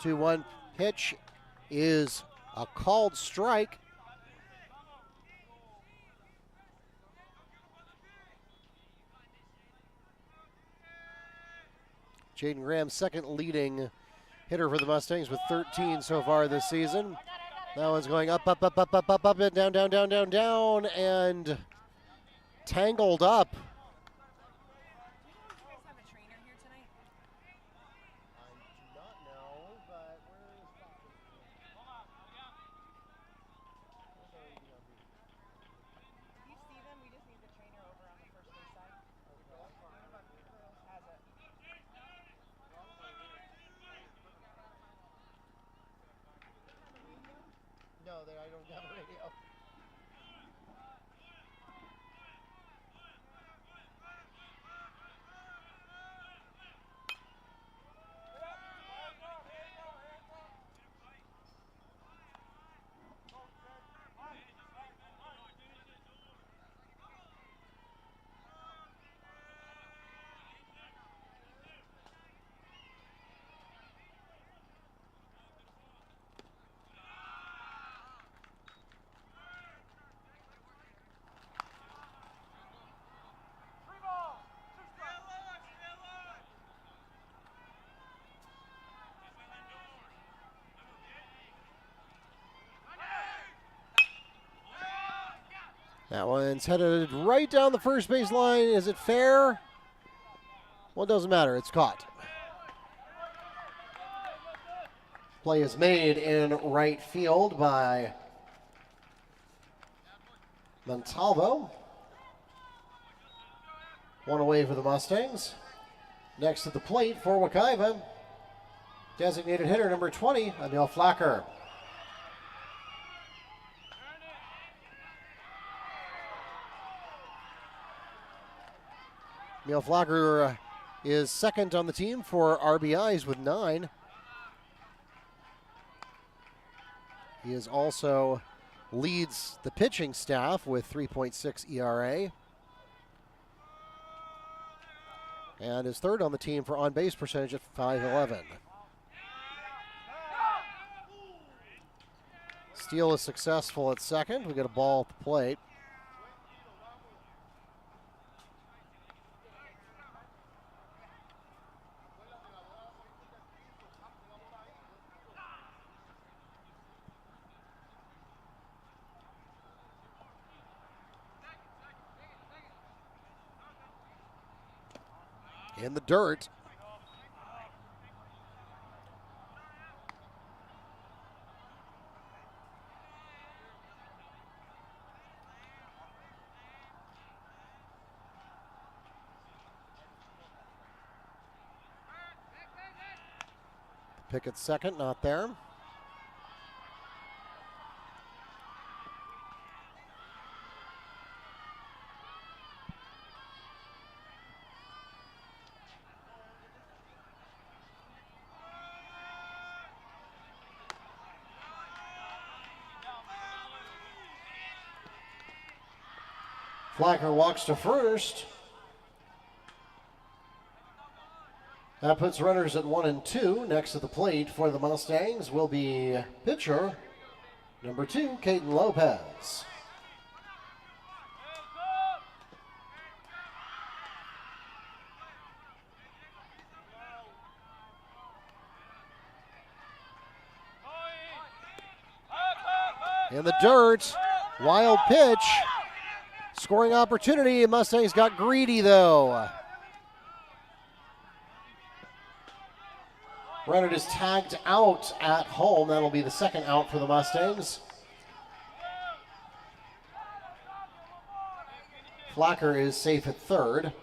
2-1 pitch is a called strike. Jaden Graham, second leading hitter for the Mustangs with 13 so far this season. That one's going up, up, up, up, up, up, up, and down, down, down, down, down, and tangled up. Do you guys have a trainer here tonight? I do not know, but where is Bobby? Do you see them? We just need the trainer over on the first base side. One of our girls has it. No, I don't have a radio. That one's headed right down the first base line. Is it fair? Well, it doesn't matter. It's caught. Play is made in right field by Montalvo. One away for the Mustangs. Next at the plate for Wekiva, designated hitter number 20, Emil Flacker. Emil Flacker is second on the team for RBIs with 9. He is also leads the pitching staff with 3.6 ERA. And is third on the team for on-base percentage at .511. Steele is successful at second. We get a ball at the plate. In the dirt. Pick at second, not there. Flacker walks to first. That puts runners at 1 and 2. Next at the plate for the Mustangs will be pitcher number 2, Caden Lopez. In the dirt, wild pitch. Scoring opportunity. Mustangs got greedy though. Runner is tagged out at home. That'll be the second out for the Mustangs. Flacker is safe at third.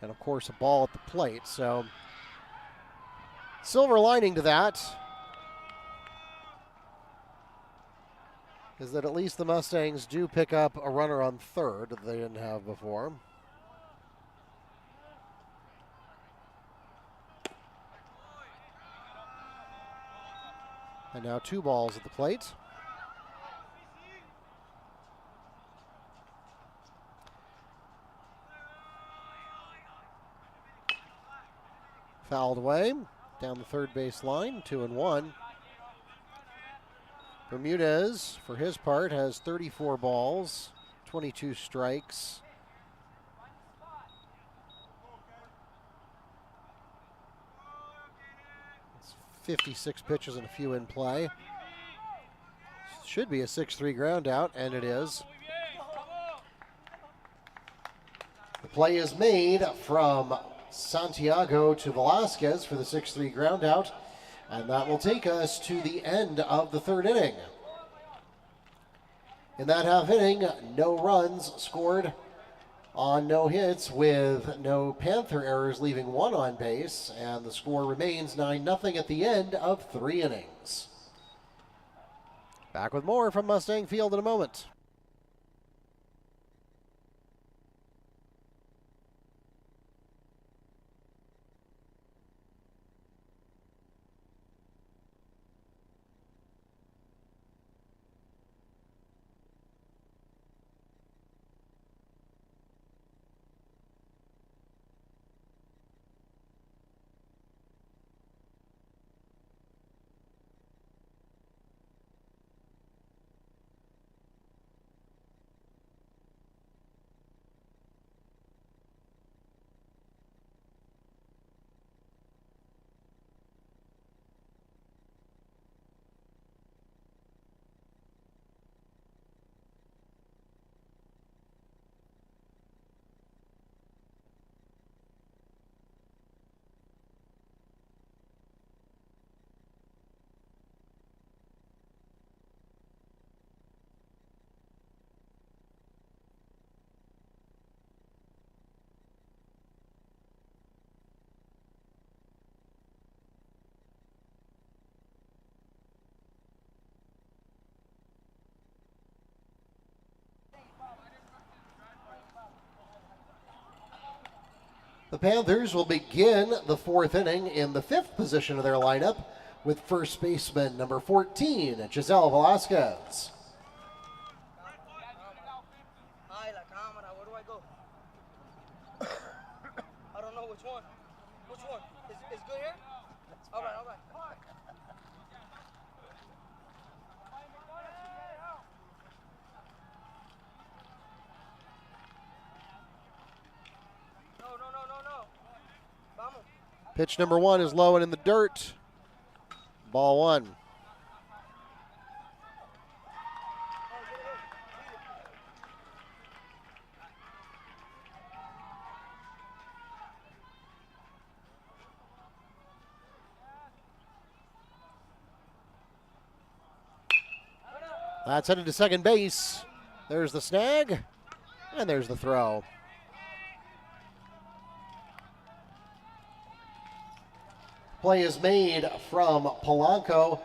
And of course a ball at the plate. So silver lining to that is that at least the Mustangs do pick up a runner on third that they didn't have before. And now 2 balls at the plate. Fouled away down the third base line, 2-1. Bermudez, for his part, has 34 balls, 22 strikes. It's 56 pitches and a few in play. Should be a 6-3 ground out, and it is. The play is made from Santiago to Velasquez for the 6-3 ground out, and that will take us to the end of the third inning. In that half inning, no runs scored on no hits, with no Panther errors, leaving one on base, and the score remains 9-0 at the end of 3 innings. Back with more from Mustang Field in a moment. The Panthers will begin the fourth inning in the 5th position of their lineup with first baseman number 14, Giselle Velasquez. Ay, la cámara, where do I go? I don't know which one. Which one? Is good here? All right, all right. No. Vamos. Pitch number 1 is low and in the dirt. Ball 1. That's headed to second base. There's the snag, and there's the throw. Play is made from Polanco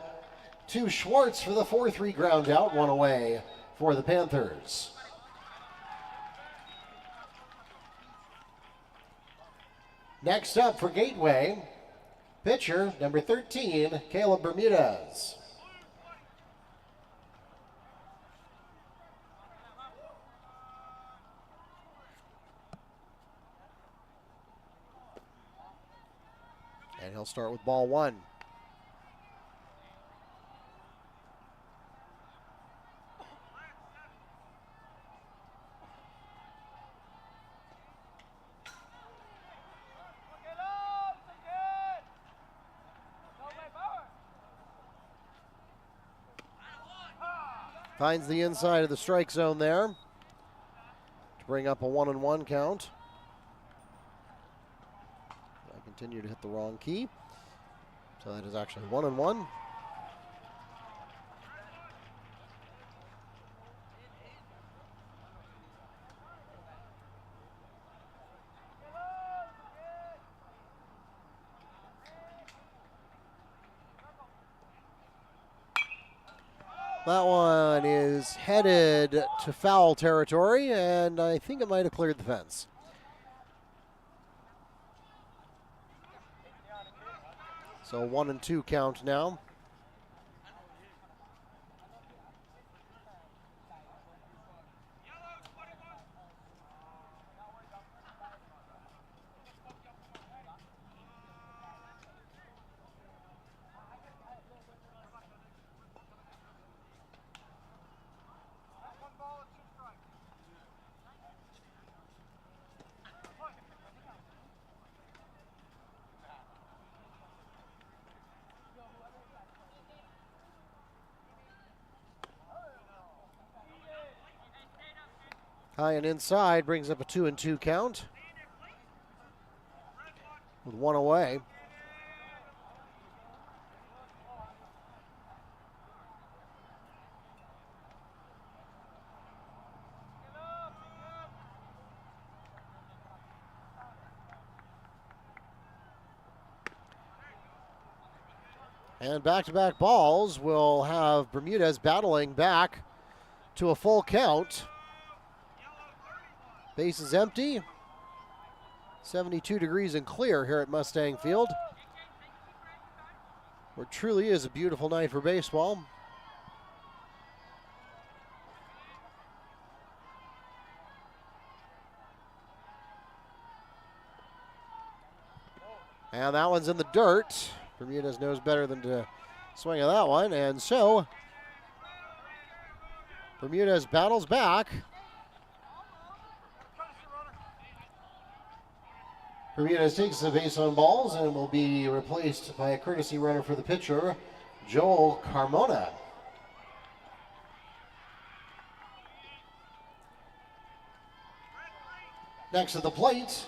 to Schwartz for the 4-3 ground out, one away for the Panthers. Next up for Gateway, pitcher number 13, Caleb Bermudez. And he'll start with ball 1. Finds the inside of the strike zone there to bring up a 1-1 count. I continue to hit the wrong key. So that is actually 1-1. That one is headed to foul territory, and I think it might have cleared the fence. So 1-2 count now. High and inside brings up a 2-2 count with one away. And back-to-back balls will have Bermudez battling back to a full count. Base is empty. 72 degrees and clear here at Mustang Field, where it truly is a beautiful night for baseball. And that one's in the dirt. Bermudez knows better than to swing at that one, and so Bermudez battles back. Bermudez takes the base on balls and will be replaced by a courtesy runner for the pitcher, Joel Carmona. Next at the plate,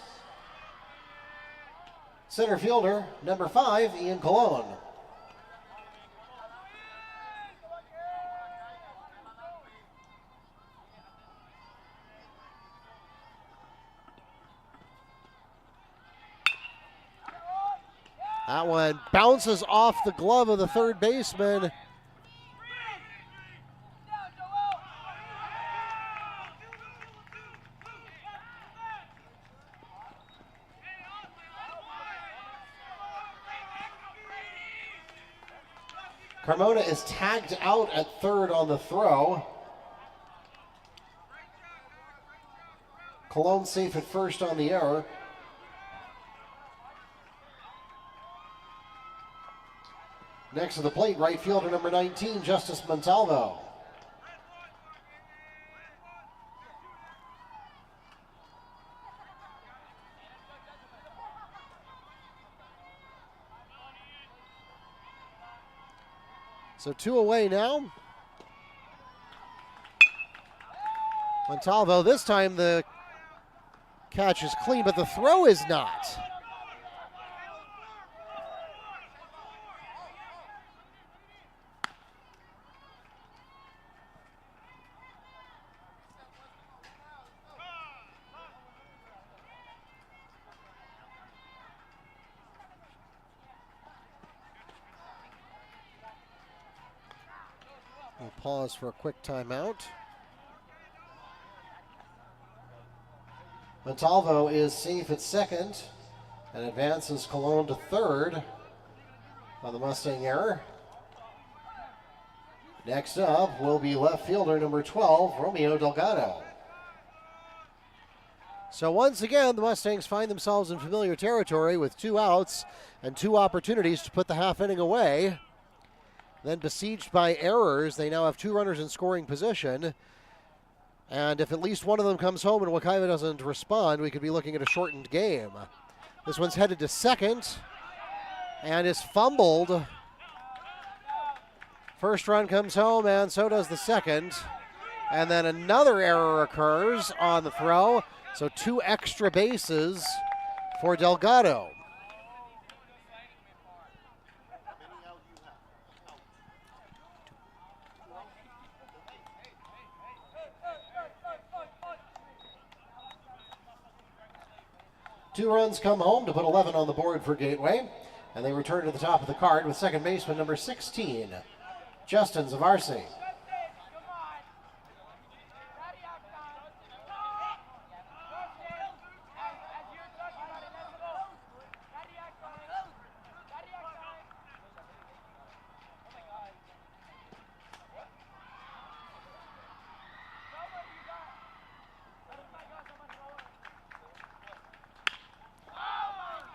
center fielder, number 5, Ian Colon. That one bounces off the glove of the third baseman. Carmona is tagged out at third on the throw. Colon safe at first on the error. Next to the plate, right fielder number 19, Justice Montalvo. So 2 away now. Montalvo, this time the catch is clean, but the throw is not. We'll pause for a quick timeout. Montalvo is safe at second and advances Colon to third on the Mustang error. Next up will be left fielder number 12, Romeo Delgado. So once again, the Mustangs find themselves in familiar territory with 2 outs and 2 opportunities to put the half inning away. Then besieged by errors, they now have 2 runners in scoring position. And if at least one of them comes home and Wekiva doesn't respond, we could be looking at a shortened game. This one's headed to second and is fumbled. First run comes home and so does the second. And then another error occurs on the throw. So 2 extra bases for Delgado. Two runs come home to put 11 on the board for Gateway, and they return to the top of the card with second baseman number 16, Justin Varsity.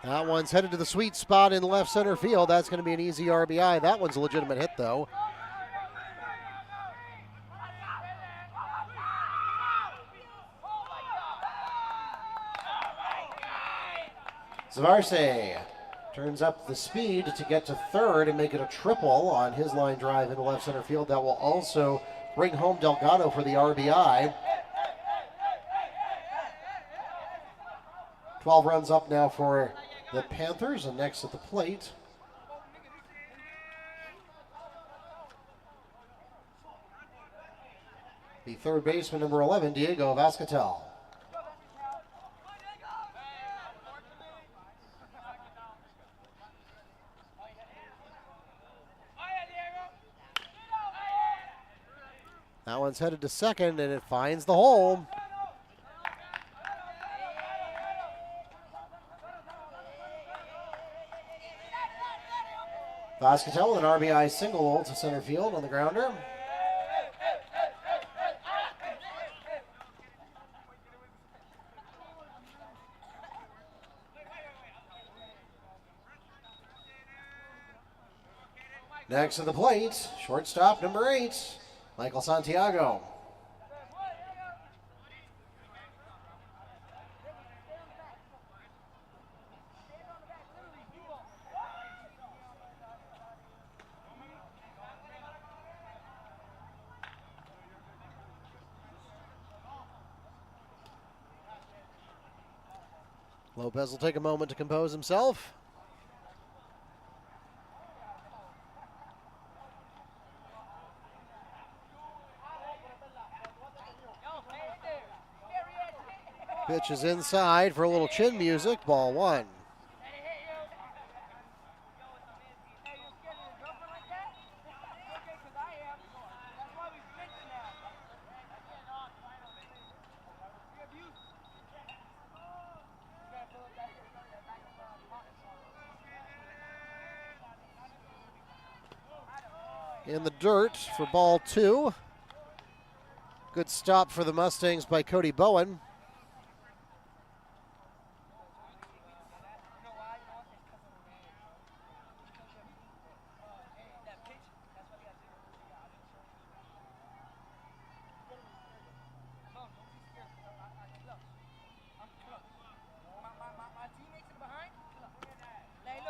That one's headed to the sweet spot in left center field. That's going to be an easy RBI. That one's a legitimate hit, though. Zavarse turns up the speed to get to third and make it a triple on his line drive into left center field. That will also bring home Delgado for the RBI. 12 runs up now for the Panthers, and next at the plate, the third baseman, number 11, Diego Vascatel. That one's headed to second, and it finds the hole. Vascatel with an RBI single to center field on the grounder. Next to the plate, shortstop number 8, Michael Santiago. Lopez will take a moment to compose himself. Pitch is inside for a little chin music, ball 1. In the dirt for ball 2. Good stop for the Mustangs by Cody Bowen.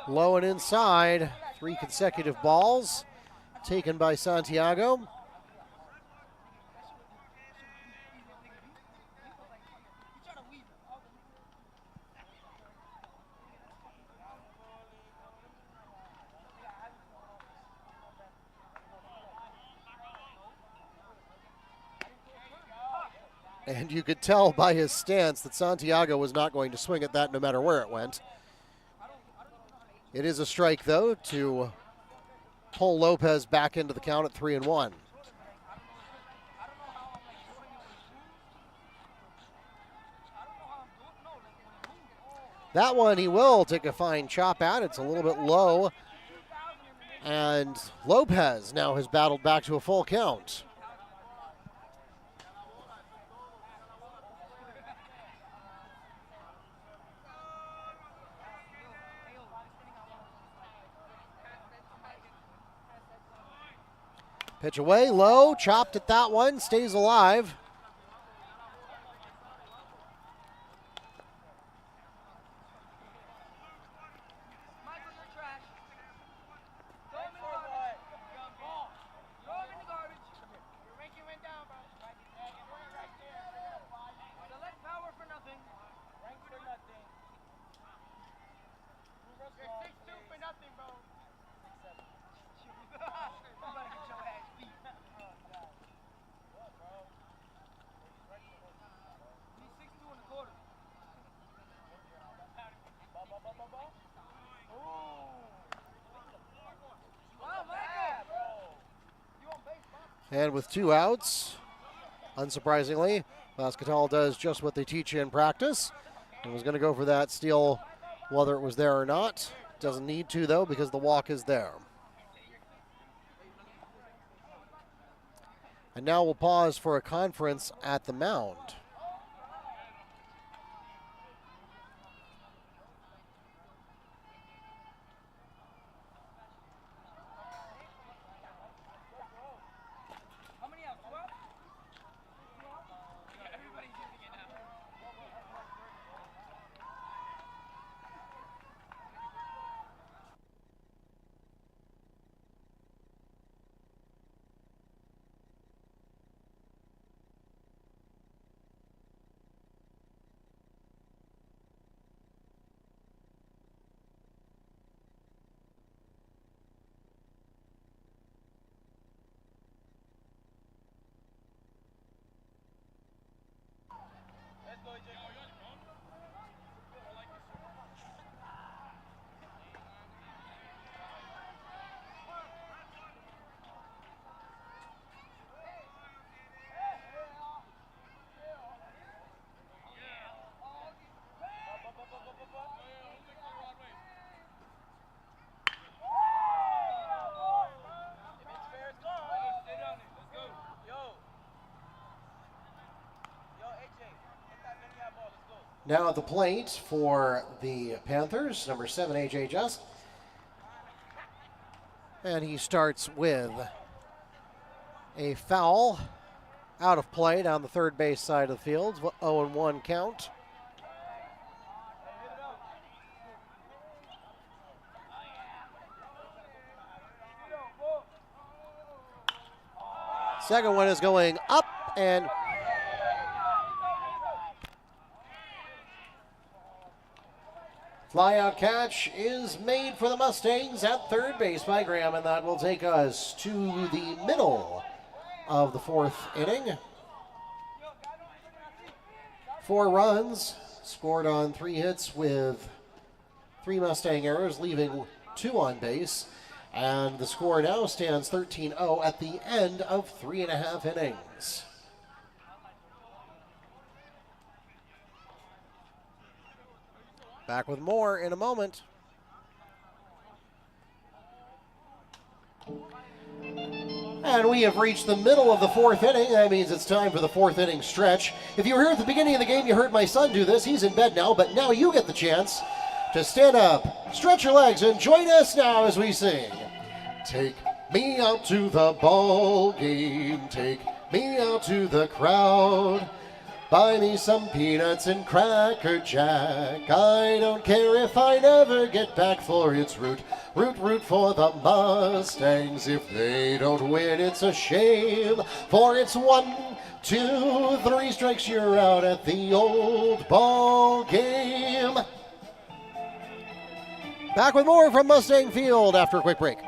Low and inside, 3 consecutive balls taken by Santiago. And you could tell by his stance that Santiago was not going to swing at that no matter where it went. It is a strike, though, to pull Lopez back into the count at 3-1. That one he will take a fine chop at. It's a little bit low. And Lopez now has battled back to a full count. Pitch away, low, chopped at that one, stays alive. And with 2 outs, unsurprisingly, Vascatel does just what they teach you in practice. And was going to go for that steal whether it was there or not. Doesn't need to, though, because the walk is there. And now we'll pause for a conference at the mound. Now at the plate for the Panthers, number 7, A.J. Just. And he starts with a foul out of play down the third base side of the field. 0-1 count. Second one is going up and fly-out catch is made for the Mustangs at third base by Graham, and that will take us to the middle of the fourth inning. 4 runs scored on 3 hits with 3 Mustang errors, leaving 2 on base. And the score now stands 13-0 at the end of 3.5 innings. Back with more in a moment. And we have reached the middle of the 4th inning. That means it's time for the 4th inning stretch. If you were here at the beginning of the game, you heard my son do this. He's in bed now, but now you get the chance to stand up, stretch your legs, and join us now as we sing. Take me out to the ball game. Take me out to the crowd. Buy me some peanuts and Cracker Jack. I don't care if I never get back, for it's root, root, root for the Mustangs. If they don't win, it's a shame, for it's 1, 2, 3 strikes, you're out at the old ball game. Back with more from Mustang Field after a quick break.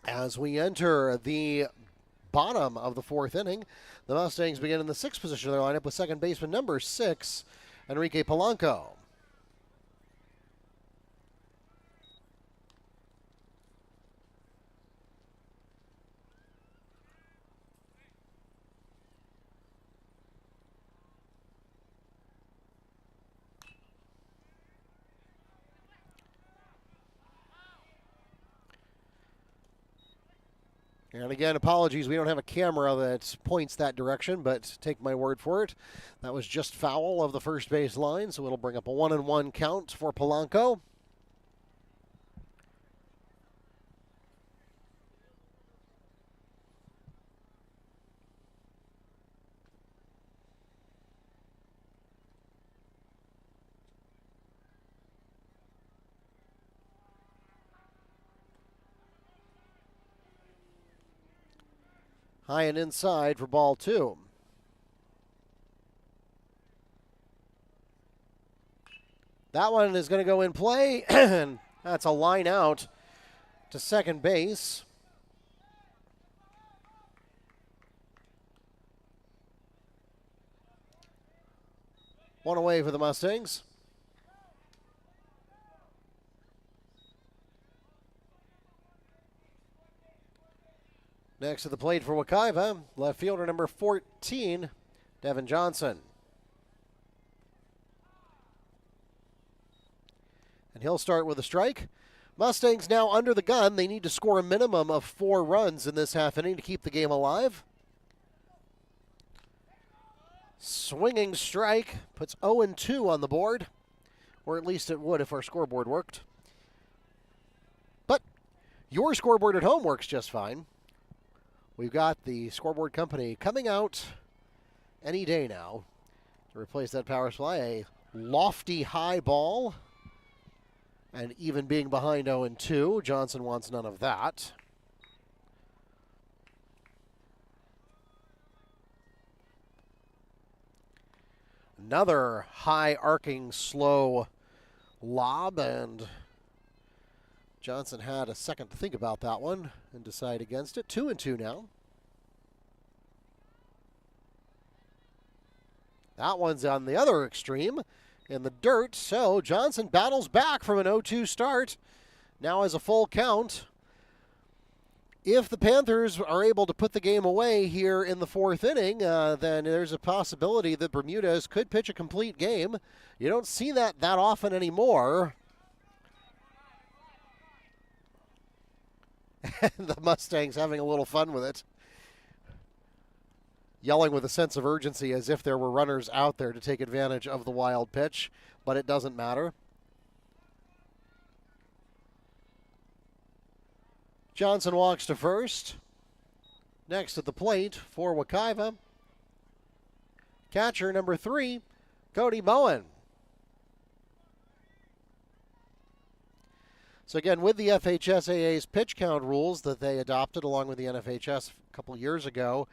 As we enter the bottom of the 4th inning, the Mustangs begin in the 6th position of their lineup with second baseman number 6, Enrique Polanco. And again, apologies, we don't have a camera that points that direction, but take my word for it. That was just foul of the first base line, so it'll bring up a 1-1 count for Polanco. High and inside for ball 2. That one is going to go in play, and that's a line out to second base. One away for the Mustangs. Next to the plate for Wekiva, left fielder number 14, Devin Johnson. And he'll start with a strike. Mustangs now under the gun. They need to score a minimum of 4 runs in this half inning to keep the game alive. Swinging strike puts 0-2 on the board, or at least it would if our scoreboard worked. But your scoreboard at home works just fine. We've got the scoreboard company coming out any day now to replace that power supply. A lofty high ball, and even being behind 0-2, Johnson wants none of that. Another high arcing slow lob, and Johnson had a second to think about that one and decide against it. 2-2 now. That one's on the other extreme in the dirt, so Johnson battles back from an 0-2 start. Now has a full count. If the Panthers are able to put the game away here in the 4th inning, then there's a possibility that Bermudez could pitch a complete game. You don't see that often anymore. And the Mustangs having a little fun with it. Yelling with a sense of urgency as if there were runners out there to take advantage of the wild pitch, but it doesn't matter. Johnson walks to first. Next at the plate for Wekiva, catcher number 3, Cody Bowen. So again, with the FHSAA's pitch count rules that they adopted along with the NFHS a couple years ago,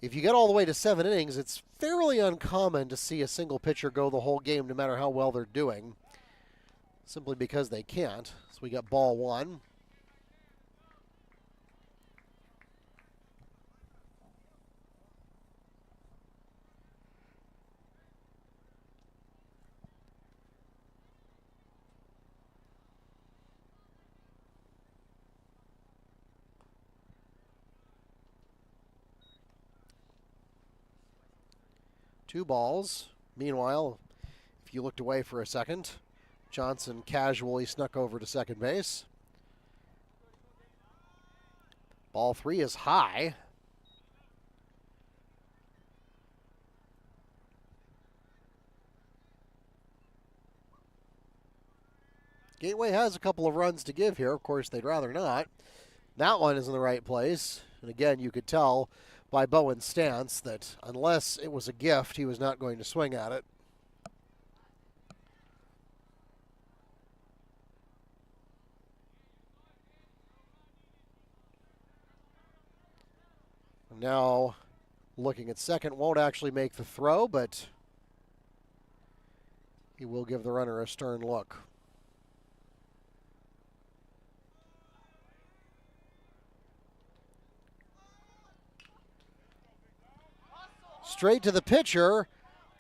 if you get all the way to 7 innings, it's fairly uncommon to see a single pitcher go the whole game no matter how well they're doing, simply because they can't. So we got ball 1. Two balls. Meanwhile, if you looked away for a second, Johnson casually snuck over to second base. Ball 3 is high. Gateway has a couple of runs to give here. Of course, they'd rather not. That one is in the right place. And again, you could tell by Bowen's stance that unless it was a gift, he was not going to swing at it. Now, looking at second, won't actually make the throw, but he will give the runner a stern look. Straight to the pitcher.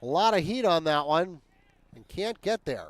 A lot of heat on that one, and can't get there.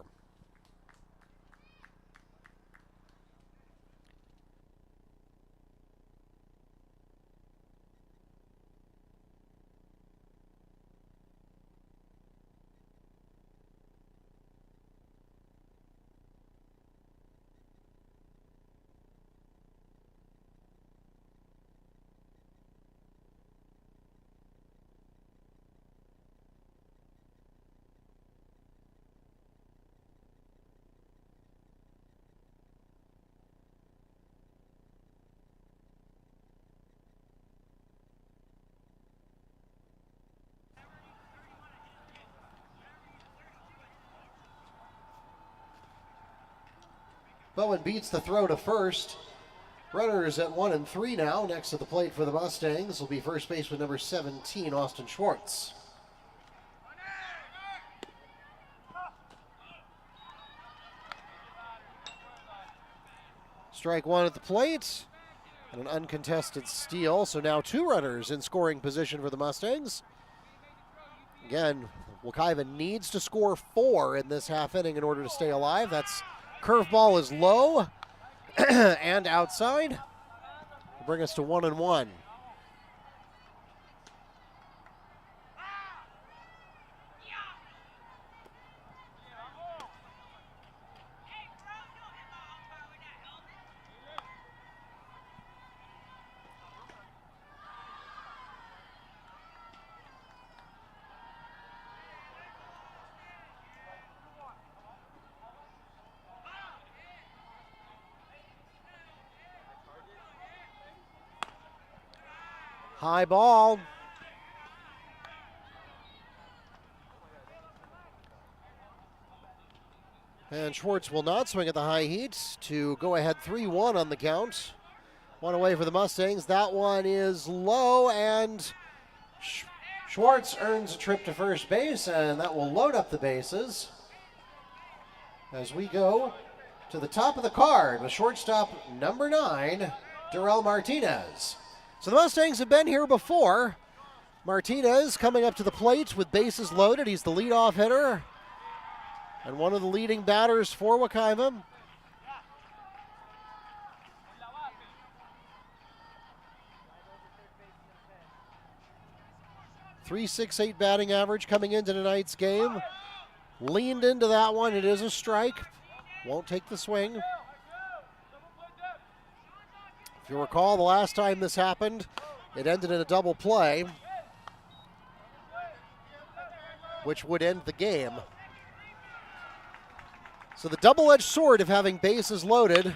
Bowen beats the throw to first Runners at 1 and 3 now. Next to the plate for the Mustangs will be first baseman number 17, Austin Schwartz. Strike one at the plate, and an uncontested steal. So now 2 runners in scoring position for the Mustangs. Again, Wekiva needs to score 4 in this half inning in order to stay alive. That's curveball is low and outside. Bring us to 1 and 1. High ball. And Schwartz will not swing at the high heat to go ahead 3-1 on the count. One away for the Mustangs. That one is low, and Schwartz earns a trip to first base, and that will load up the bases as we go to the top of the card with shortstop number 9, Darrell Martinez. So the Mustangs have been here before. Martinez coming up to the plate with bases loaded. He's the leadoff hitter and one of the leading batters for Wekiva. .368 batting average coming into tonight's game. Leaned into that one. It is a strike. Won't take the swing. If you recall, the last time this happened, it ended in a double play, which would end the game. So the double-edged sword of having bases loaded.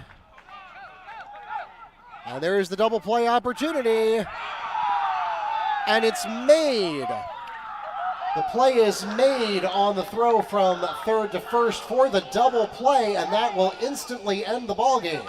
And there's the double play opportunity. And it's made. The play is made on the throw from third to first for the double play, and that will instantly end the ball game.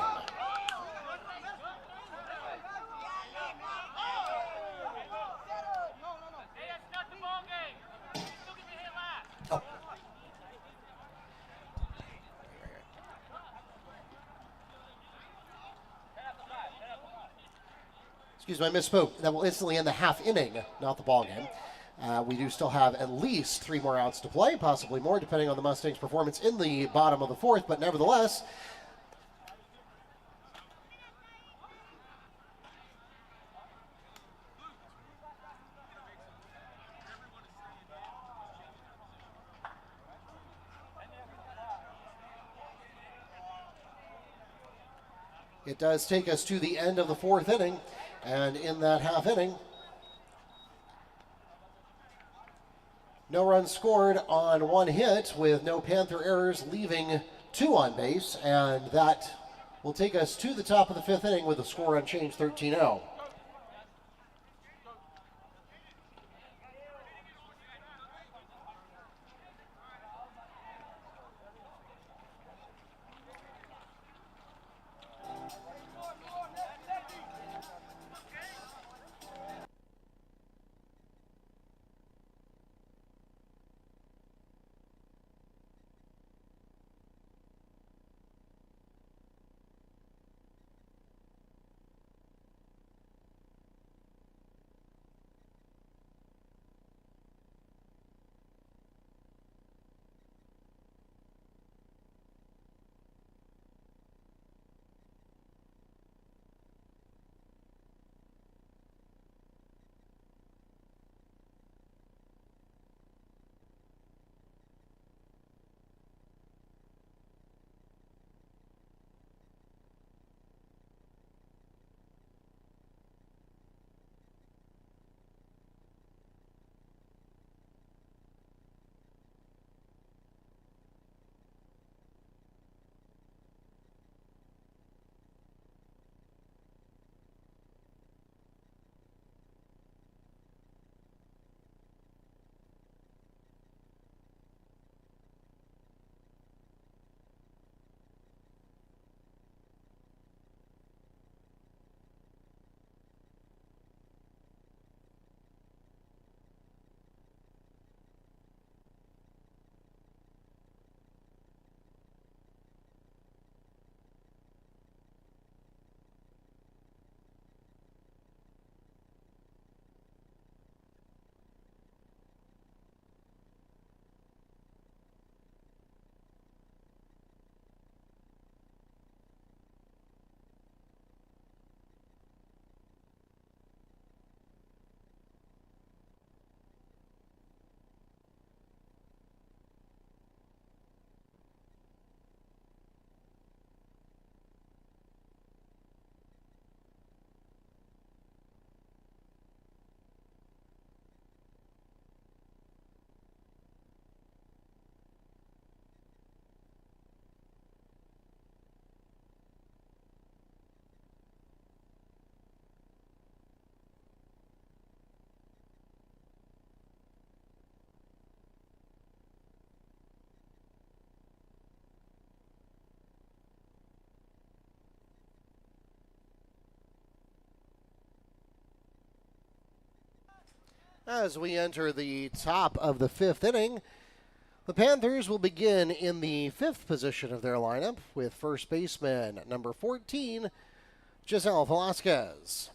Excuse me, I misspoke. That will instantly end the half inning, not the ball game. We do still have at least 3 more outs to play, possibly more, depending on the Mustangs' performance in the bottom of the 4th, but nevertheless, it does take us to the end of the 4th inning, and in that half inning, no runs scored on 1 hit with no Panther errors, leaving 2 on base, and that will take us to the top of the 5th inning with the score unchanged 13-0. As we enter the top of the fifth inning, the Panthers will begin in the fifth position of their lineup with first baseman number 14, Giselle Velasquez.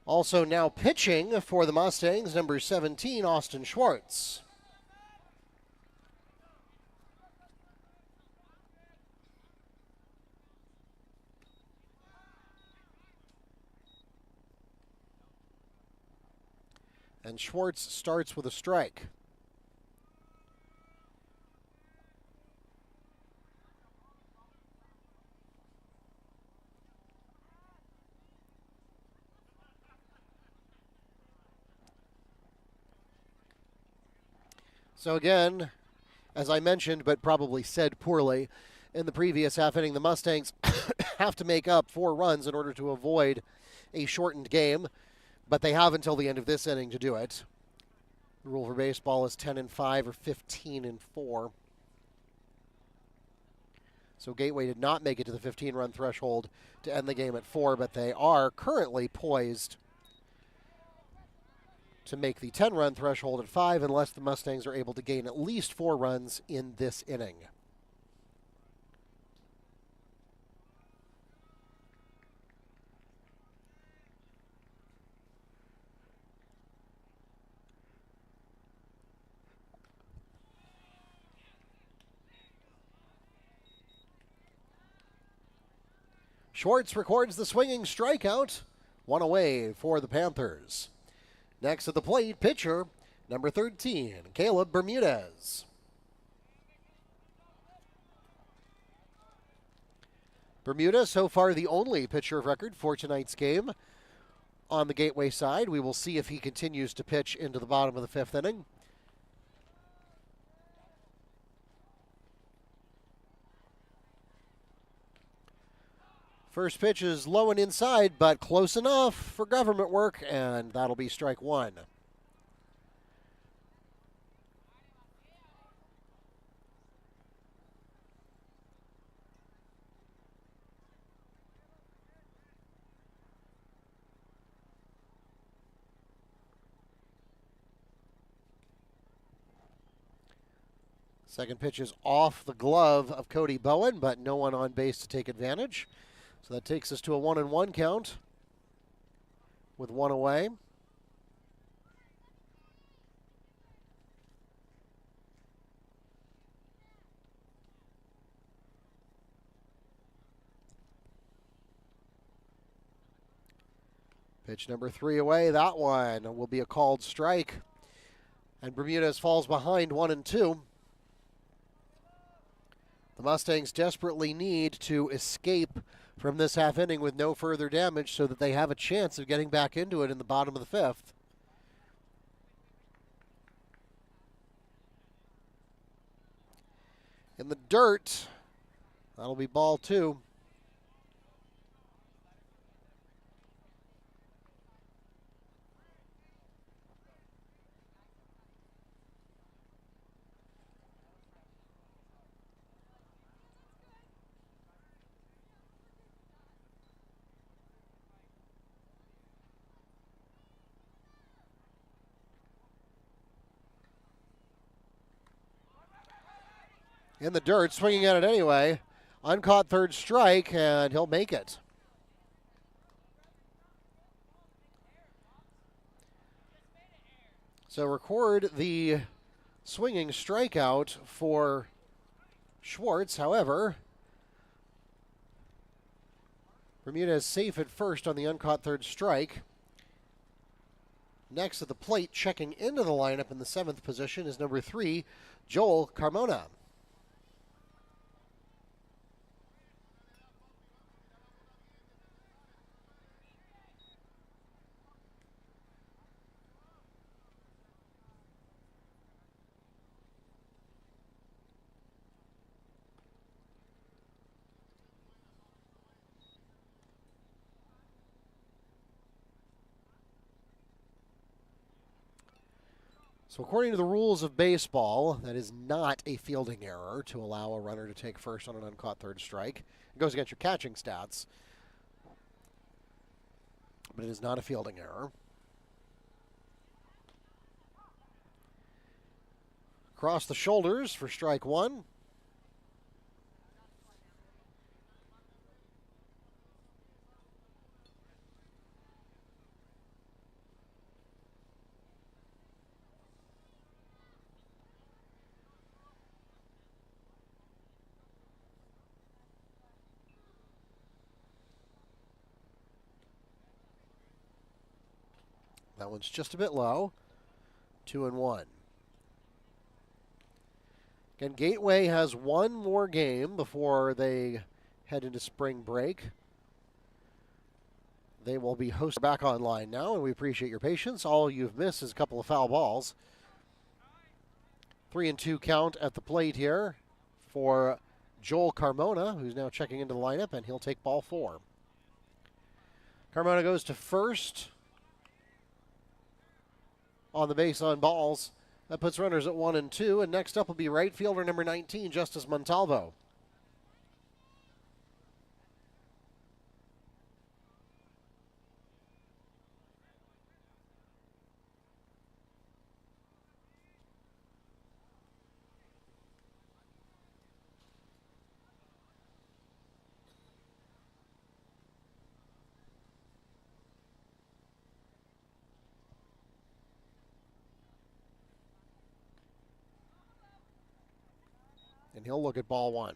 Also now pitching for the Mustangs, number 17, Austin Schwartz. And Schwartz starts with a strike. So again, as I mentioned, but probably said poorly, in the previous half inning, the Mustangs have to make up 4 runs in order to avoid a shortened game, but they have until the end of this inning to do it. The rule for baseball is 10-5 or 15-4. So Gateway did not make it to the 15-run threshold to end the game at 4, but they are currently poised to make the 10-run threshold at 5 unless the Mustangs are able to gain at least 4 runs in this inning. Schwartz records the swinging strikeout. 1 away for the Panthers. Next at the plate, pitcher number 13, Caleb Bermudez. Bermudez, so far the only pitcher of record for tonight's game on the Gateway side. We will see if he continues to pitch into the bottom of the 5th inning. First pitch is low and inside, but close enough for government work, and that'll be strike 1. Second pitch is off the glove of Cody Bowen, but no one on base to take advantage. So that takes us to a 1-1 count with 1 away. Pitch number 3 away. That one will be a called strike. And Bermudez falls behind 1-2. The Mustangs desperately need to escape from this half inning with no further damage so that they have a chance of getting back into it in the bottom of the 5th. In the dirt, that'll be ball 2. In the dirt, swinging at it anyway. Uncaught third strike, and he'll make it. So record the swinging strikeout for Schwartz. However, Bermudez safe at first on the uncaught third strike. Next at the plate, checking into the lineup in the 7th position, is number 3, Joel Carmona. So according to the rules of baseball, that is not a fielding error to allow a runner to take first on an uncaught third strike. It goes against your catching stats, but it is not a fielding error. Across the shoulders for strike one. That one's just a bit low. 2-1. Again, Gateway has one more game before they head into spring break. They will be hosted back online now, and we appreciate your patience. All you've missed is a couple of foul balls. 3-2 count at the plate here for Joel Carmona, who's now checking into the lineup, and he'll take ball 4. Carmona goes to first on the base on balls. That puts runners at 1 and 2, and next up will be right fielder number 19, Justice Montalvo. And he'll look at ball 1.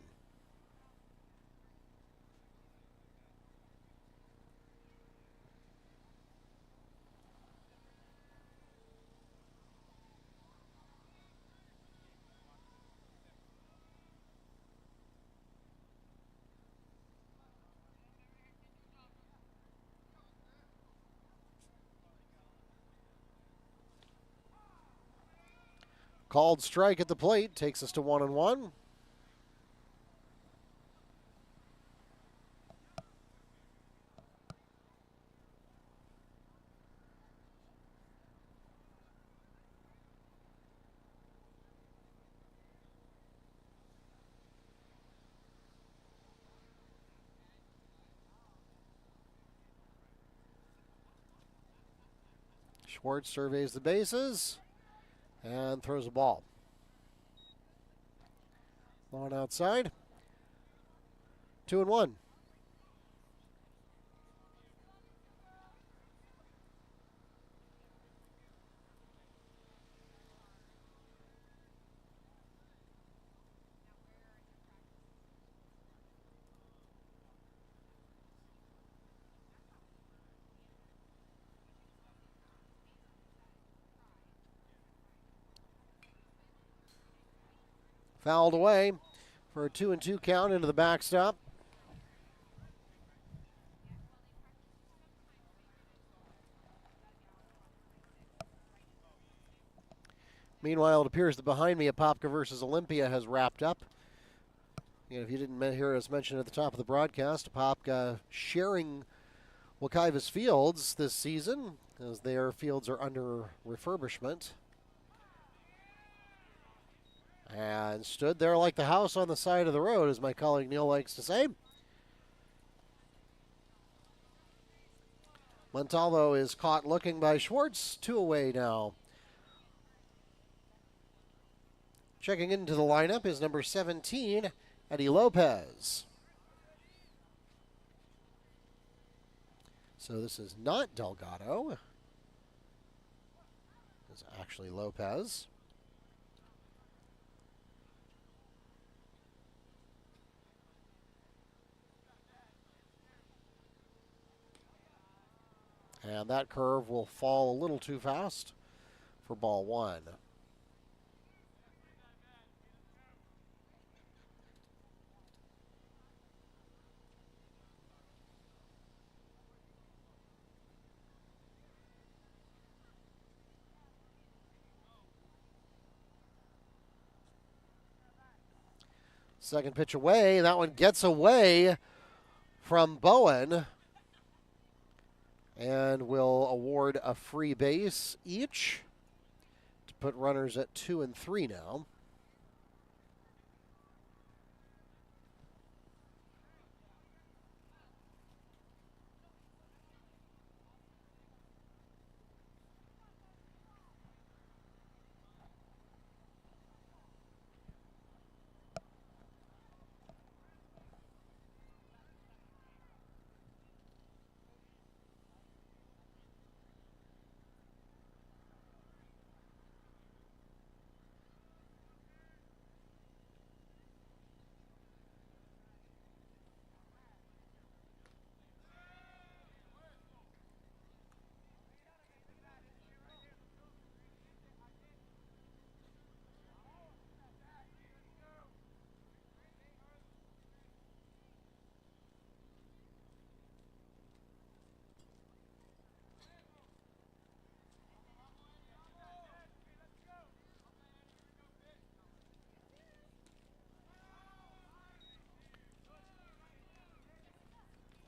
Called strike at the plate takes us to 1-1. Schwartz surveys the bases and throws a ball. Lawn outside. 2-1. Fouled away for a 2-2 count into the backstop. Meanwhile, it appears that behind me, Apopka versus Olympia has wrapped up. And if you didn't hear us mention at the top of the broadcast, Apopka sharing Wekiva's fields this season, as their fields are under refurbishment. And stood there like the house on the side of the road, as my colleague Neil likes to say. Montalvo is caught looking by Schwartz. 2 away now. Checking into the lineup is number 17, Eddie Lopez. So this is not Delgado. It's actually Lopez. And that curve will fall a little too fast for ball 1. Second pitch away. That one gets away from Bowen. And will award a free base each to put runners at 2 and 3 now.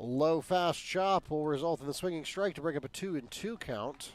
Low fast chop will result in the swinging strike to bring up a 2-2 count.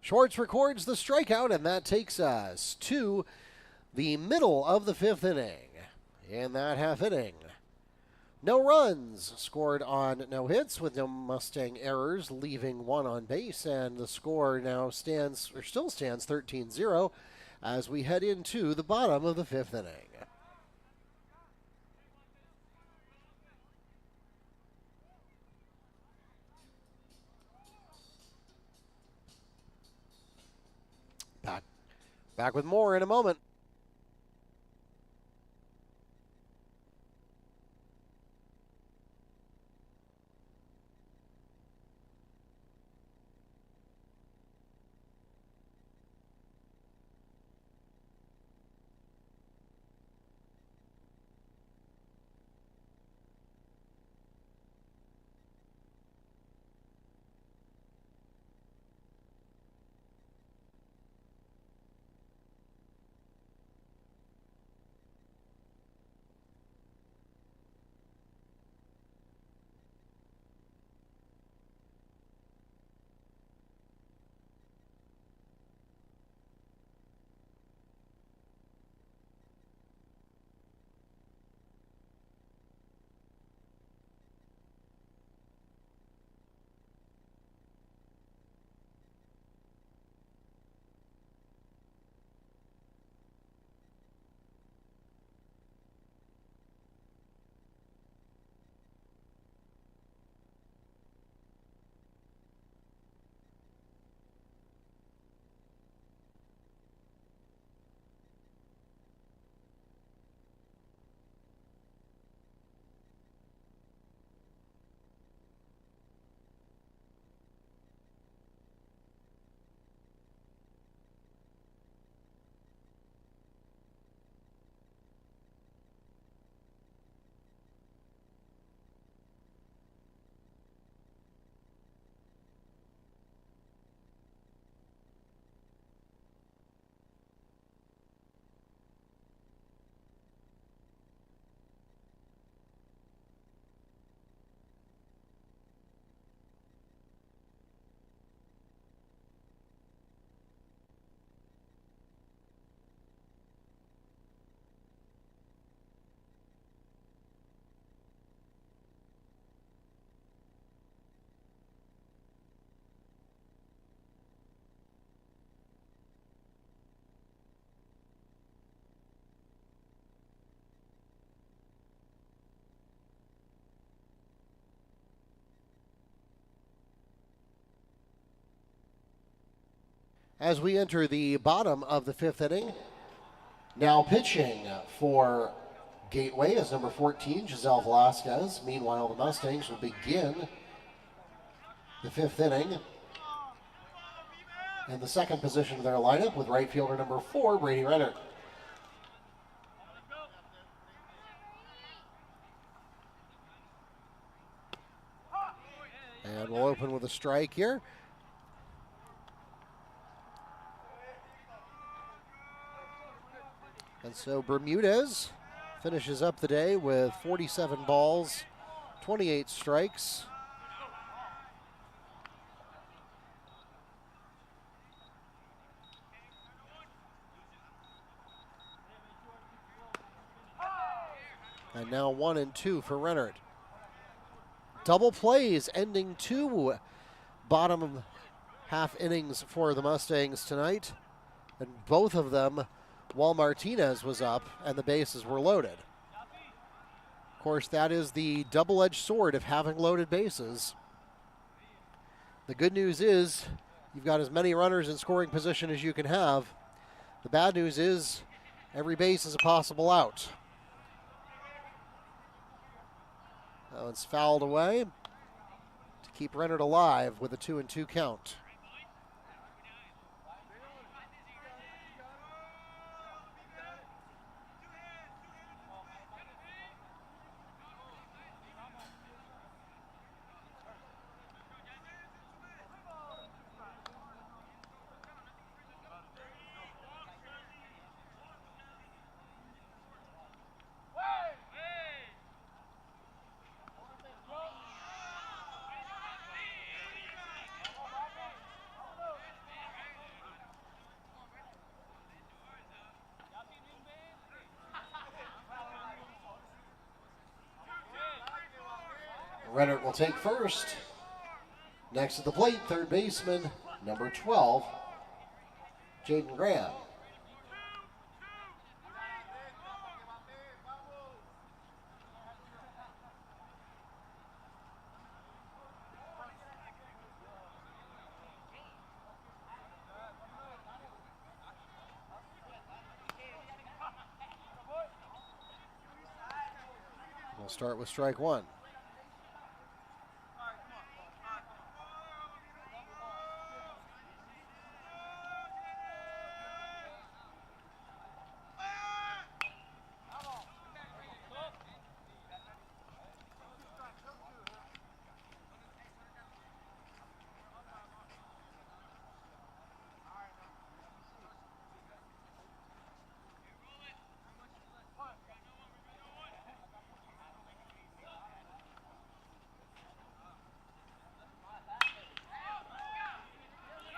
Schwartz records the strikeout, and that takes us to the middle of the 5th inning. In that half inning, no runs scored on no hits with no Mustang errors, leaving one on base, and the score now stands, or still stands, 13-0 as we head into the bottom of the 5th inning. Back with more in a moment. As we enter the bottom of the 5th inning, now pitching for Gateway is number 14, Giselle Velasquez. Meanwhile, the Mustangs will begin the 5th inning in the second position of their lineup with right fielder number 4, Brady Renner. And we'll open with a strike here. And so Bermudez finishes up the day with 47 balls, 28 strikes. And now 1-2 for Rennert. Double plays ending 2 bottom half innings for the Mustangs tonight. And both of them while Martinez was up and the bases were loaded. Of course, that is the double-edged sword of having loaded bases. The good news is you've got as many runners in scoring position as you can have. The bad news is every base is a possible out. Oh, it's fouled away to keep Rennert alive with a 2-2 count. Rennert will take first. Next at the plate, third baseman, number 12, Jaden Graham. We'll start with strike one.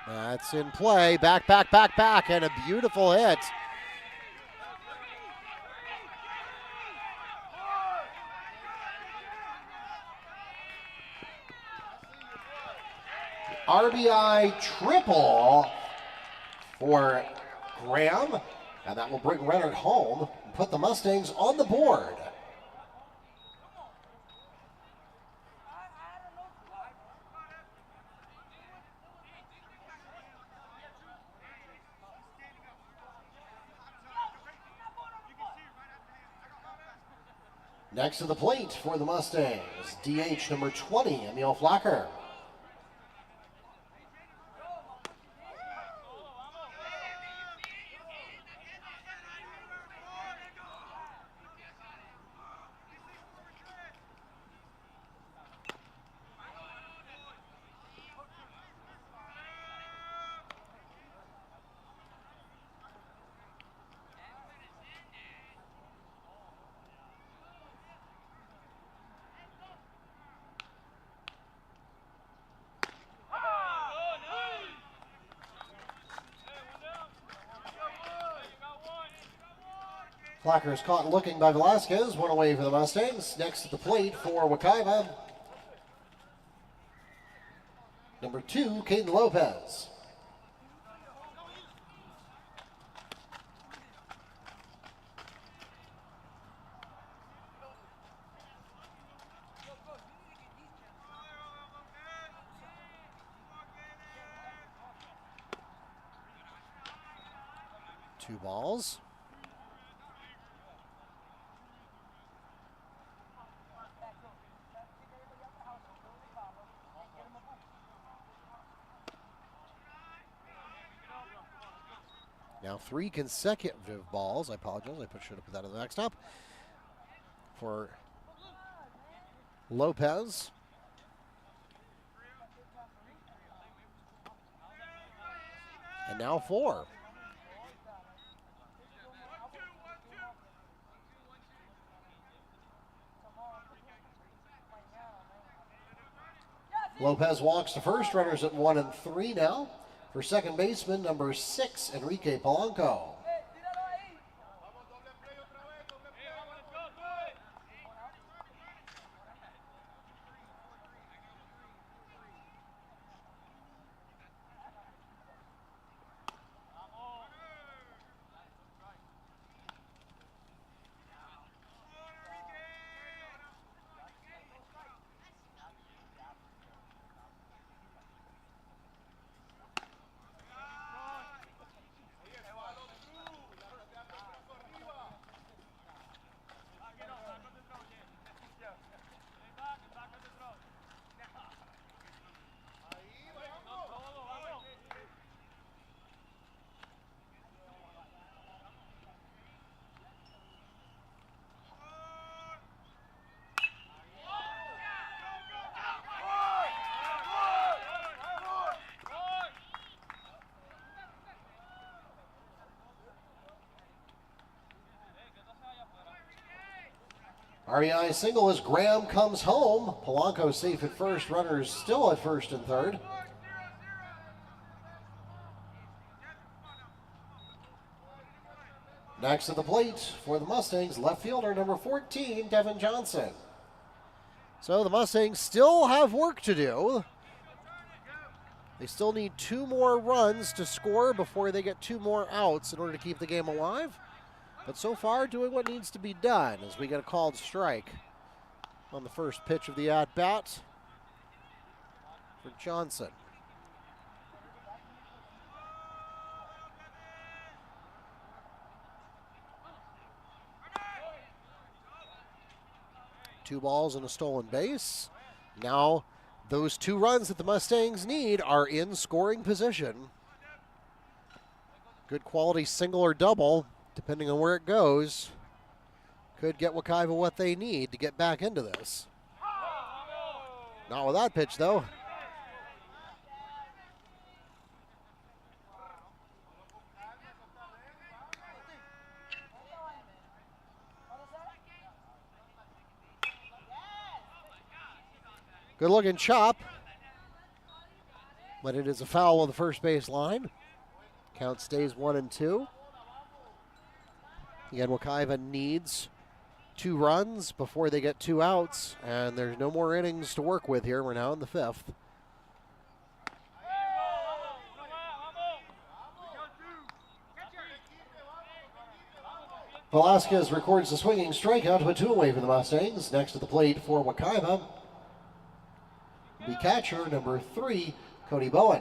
That's in play. Back, and a beautiful hit. RBI triple for Graham, and that will bring Rennert home and put the Mustangs on the board. Next to the plate for the Mustangs, DH number 20, Emil Flacker. Flacker is caught looking by Velasquez. One away for the Mustangs. Next at the plate for Wekiva, number 2, Caden Lopez. Two balls. Now 3 consecutive balls. I apologize. I should have put that on the backstop. For Lopez. And now 4. Lopez walks to first. Runners at 1 and 3 now. For second baseman, number 6, Enrique Polanco. RBI single as Graham comes home. Polanco safe at first. Runners still at first and third. Next at the plate for the Mustangs, left fielder number 14, Devin Johnson. So the Mustangs still have work to do. They still need 2 more runs to score before they get 2 more outs in order to keep the game alive. But so far, doing what needs to be done as we get a called strike on the first pitch of the at-bat for Johnson. Two balls and a stolen base. Now, those 2 runs that the Mustangs need are in scoring position. Good quality single or double, depending on where it goes, could get Wekiva what they need to get back into this. Not with that pitch, though. Good looking chop, but it is a foul on the first base line. Count stays 1-2. Again, Wekiva needs 2 runs before they get 2 outs, and there's no more innings to work with here. We're now in the 5th. Velasquez records the swinging strikeout to put 2 away for the Mustangs. Next to the plate for Wekiva, the catcher, number 3, Cody Bowen.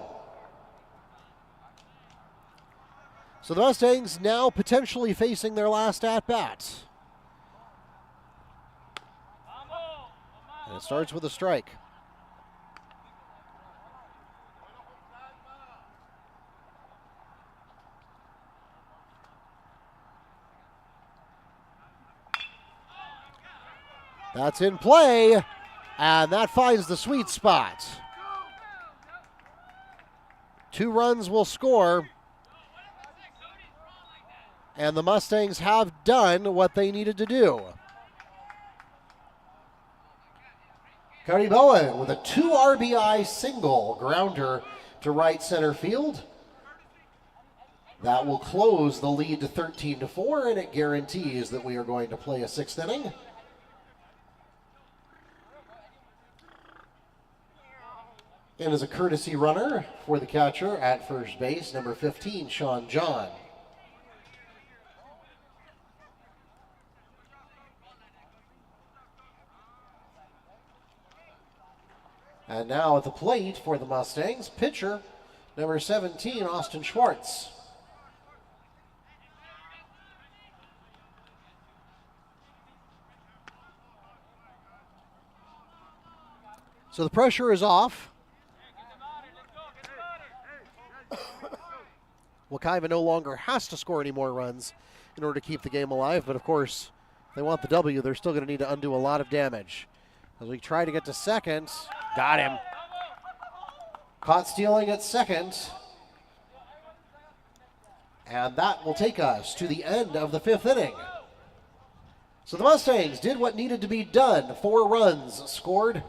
So the Mustangs now potentially facing their last at-bat. And it starts with a strike. That's in play. And that finds the sweet spot. 2 runs will score. And the Mustangs have done what they needed to do. Cody Bowen with a 2 RBI single grounder to right center field. That will close the lead to 13-4, and it guarantees that we are going to play a 6th inning. And as a courtesy runner for the catcher at first base, number 15, Sean John. And now at the plate for the Mustangs, pitcher, number 17, Austin Schwartz. So the pressure is off. Wekiva no longer has to score any more runs in order to keep the game alive, but of course, if they want the W, they're still going to need to undo a lot of damage. As we try to get to second, got him. Caught stealing at second. And that will take us to the end of the 5th inning. So the Mustangs did what needed to be done. 4 runs scored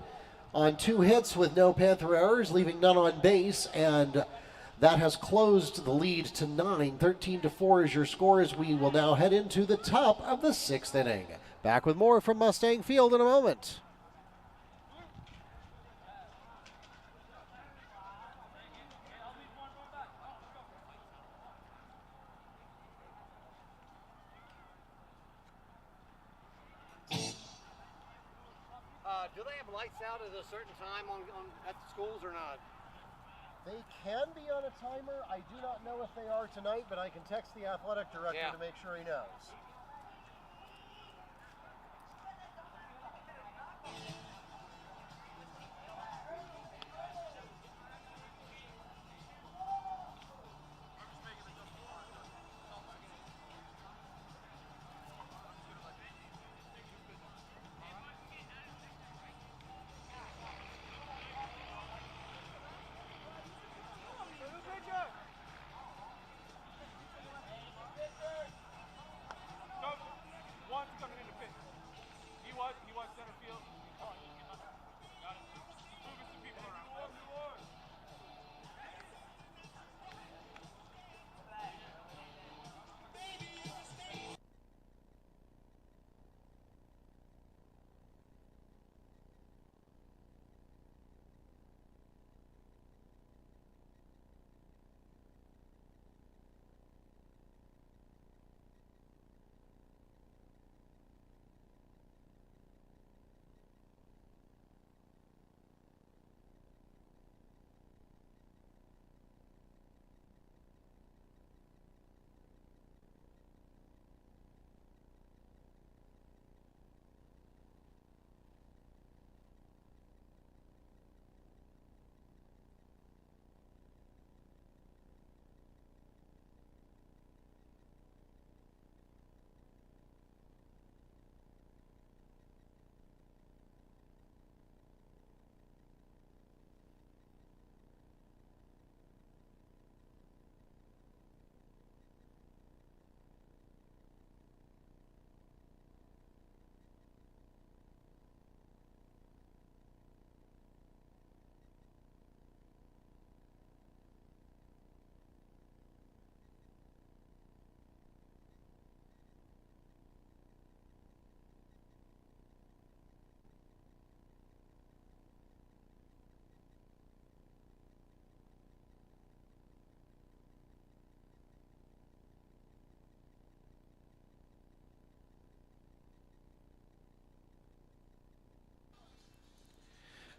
on 2 hits with no Panther errors, leaving none on base, and that has closed the lead to 9. 13-4 is your score as we will now head into the top of the 6th inning. Back with more from Mustang Field in a moment. Do they have lights out at a certain time at the schools or not? They can be on a timer. I do not know if they are tonight, but I can text the athletic director to make sure he knows.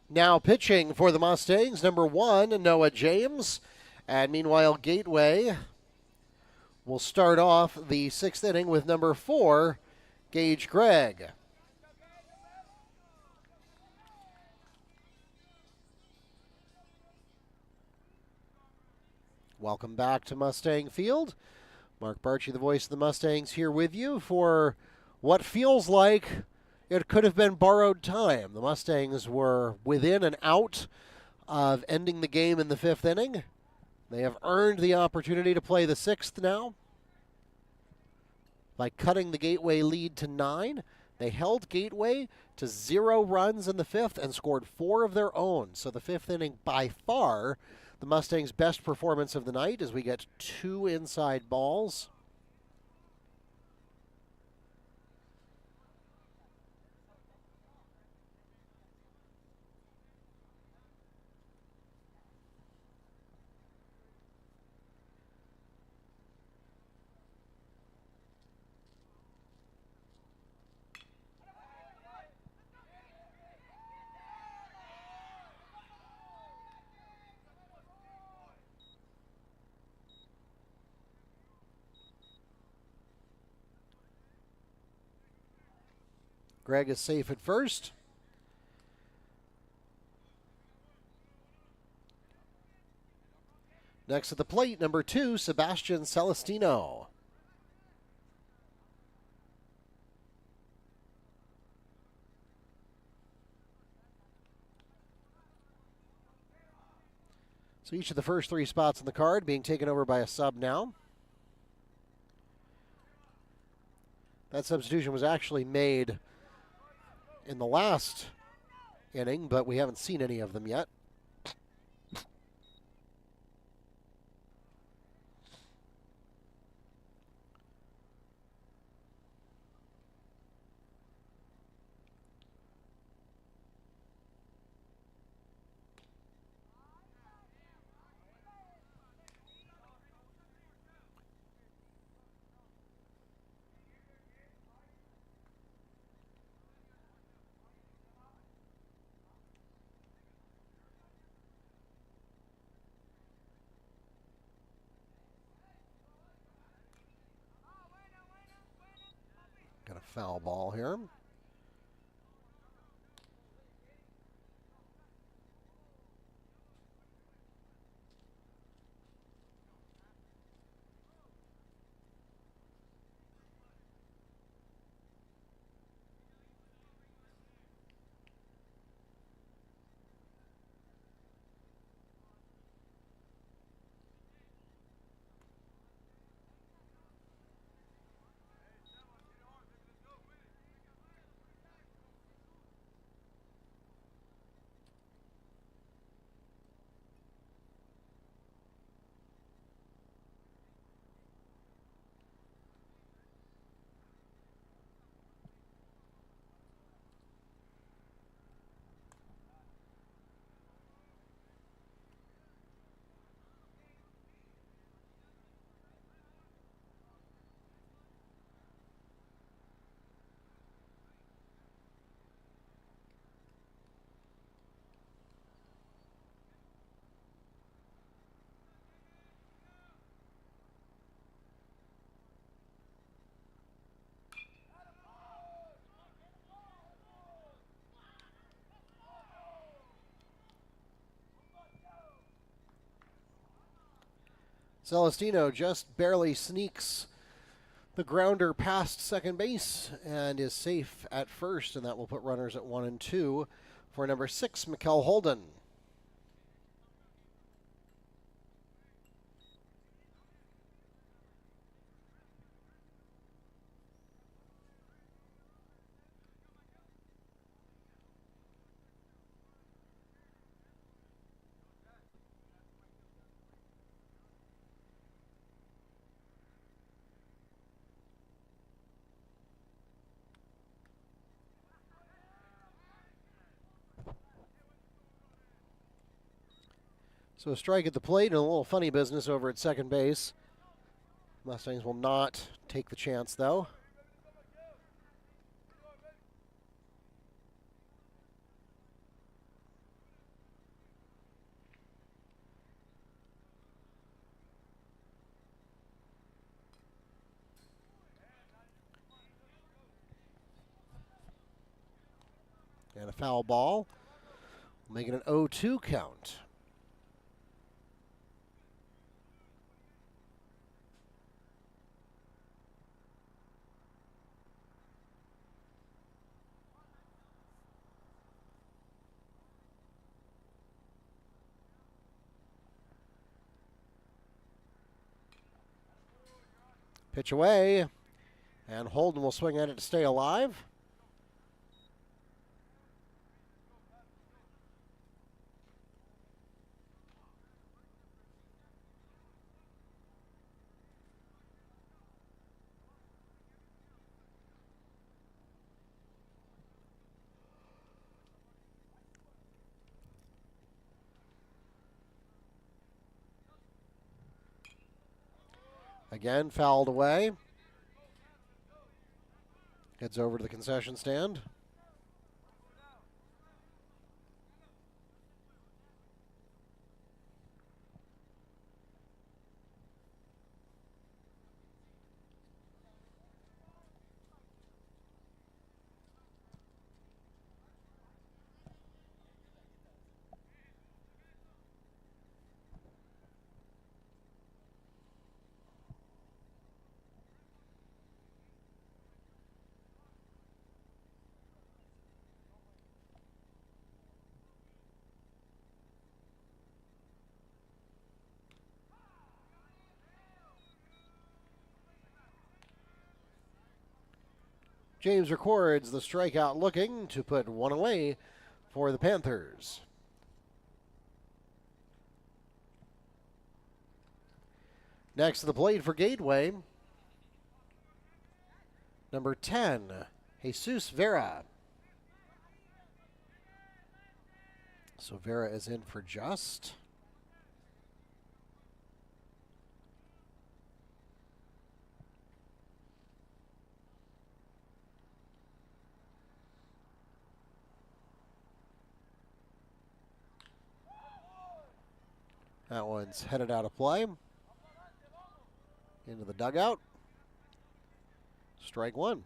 Now pitching for the Mustangs, number 1, Noah James. And meanwhile, Gateway will start off the 6th inning with number 4, Gage Gregg. Welcome back to Mustang Field. Mark Barchi, the voice of the Mustangs, here with you for what feels like it could have been borrowed time. The Mustangs were within and out of ending the game in the 5th inning. They have earned the opportunity to play the 6th now by cutting the Gateway lead to 9. They held Gateway to 0 runs in the 5th and scored 4 of their own. So the 5th inning, by far, the Mustangs' best performance of the night as we get 2 inside balls. Gregg is safe at first. Next at the plate, number 2, Sebastian Celestino. So each of the first 3 spots on the card being taken over by a sub now. That substitution was actually made in the last inning, but we haven't seen any of them yet. Got a foul ball here. Celestino just barely sneaks the grounder past second base and is safe at first, and that will put runners at 1 and 2 for number 6, Mikkel Holden. So a strike at the plate and a little funny business over at second base. Mustangs will not take the chance, though. And a foul ball, making an 0-2 count. Pitch away, and Holden will swing at it to stay alive. Again, fouled away. Heads over to the concession stand. James records the strikeout, looking to put one away for the Panthers. Next to the plate for Gateway, number 10, Jesus Vera. So Vera is in for just. That one's headed out of play. Into the dugout. Strike one.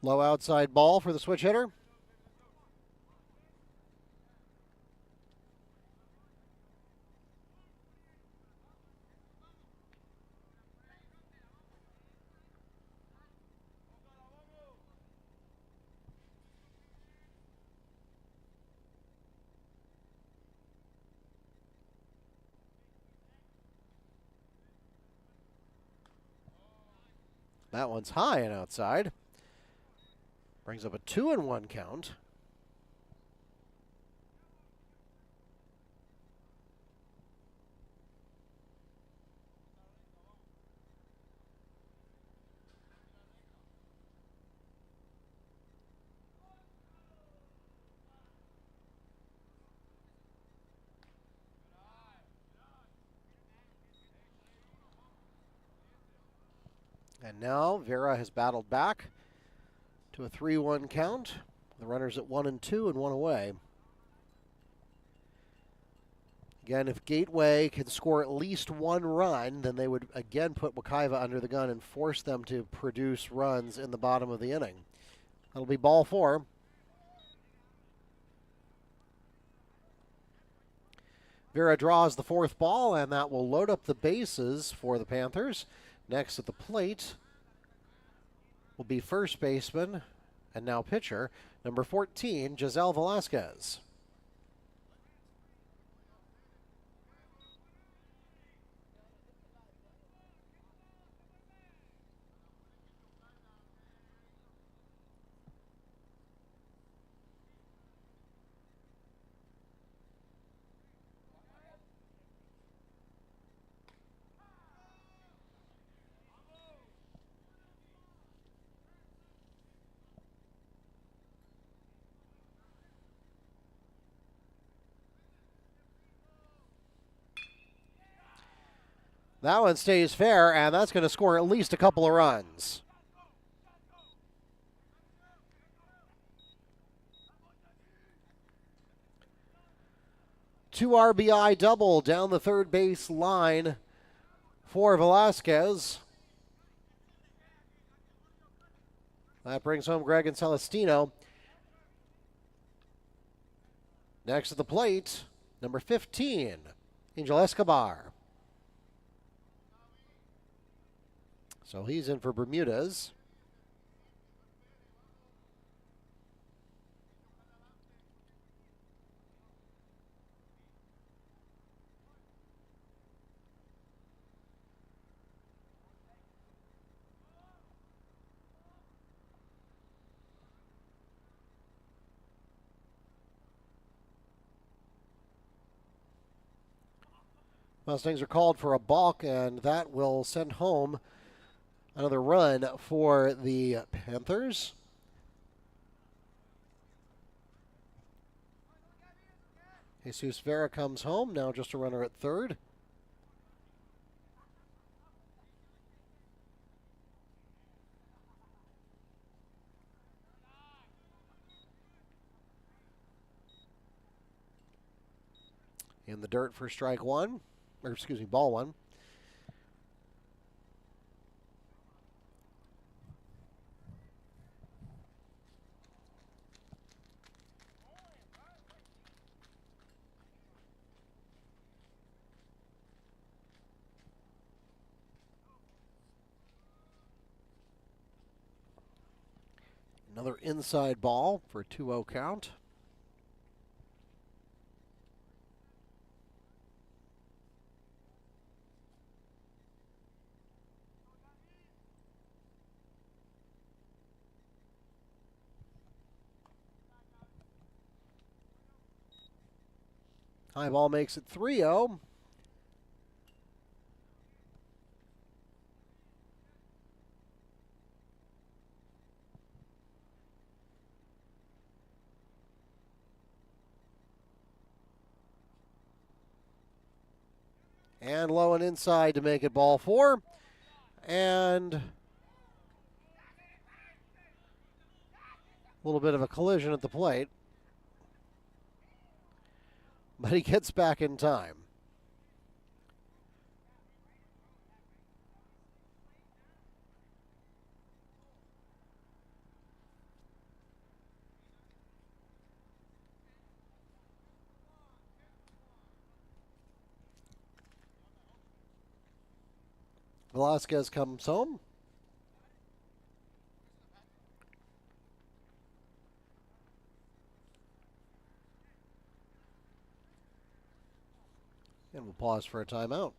Low outside ball for the switch hitter. That one's high and outside. Brings up a 2-1 count. And now Vera has battled back to a 3-1 count. The runners at 1 and 2 and 1 away. Again, if Gateway can score at least one run, then they would again put Wekiva under the gun and force them to produce runs in the bottom of the inning. That'll be ball 4. Vera draws the 4th ball, and that will load up the bases for the Panthers. Next at the plate will be first baseman and now pitcher, number 14, Giselle Velasquez. That one stays fair, and that's going to score at least a couple of runs. Two RBI double down the third base line for Velasquez. That brings home Greg and Celestino. Next at the plate, number 15, Angel Escobar. So he's in for Bermudez. Mustangs are called for a balk, and that will send home another run for the Panthers. Jesus Vera comes home, now just a runner at third. In the dirt for strike one, or excuse me, ball one. Another inside ball for a 2-0 count. High ball makes it 3-0. And low and inside to make it ball four. And a little bit of a collision at the plate. But he gets back in time. Velasquez comes home. And we'll pause for a timeout.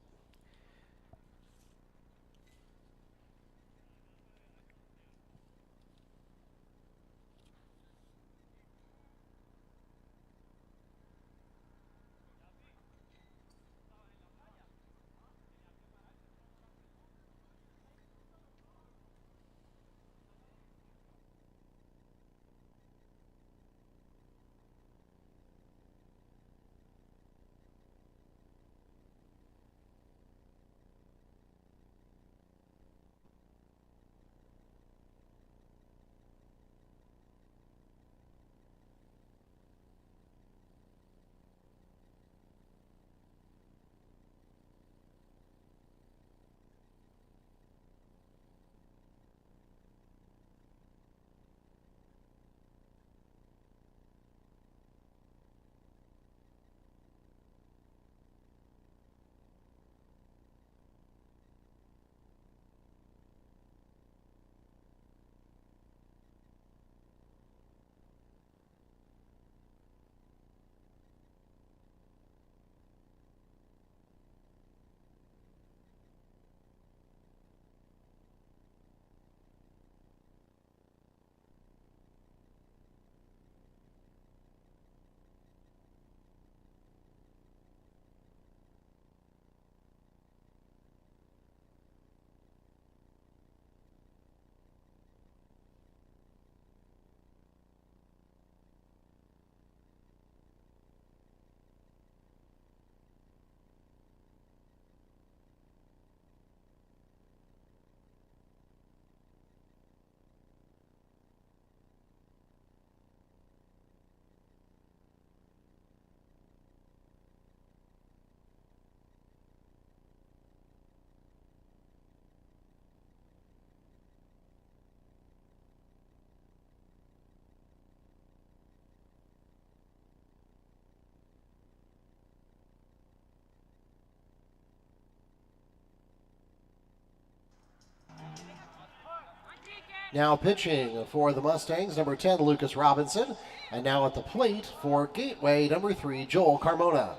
Now pitching for the Mustangs, number 10, Lucas Robinson. And now at the plate for Gateway, number 3, Joel Carmona.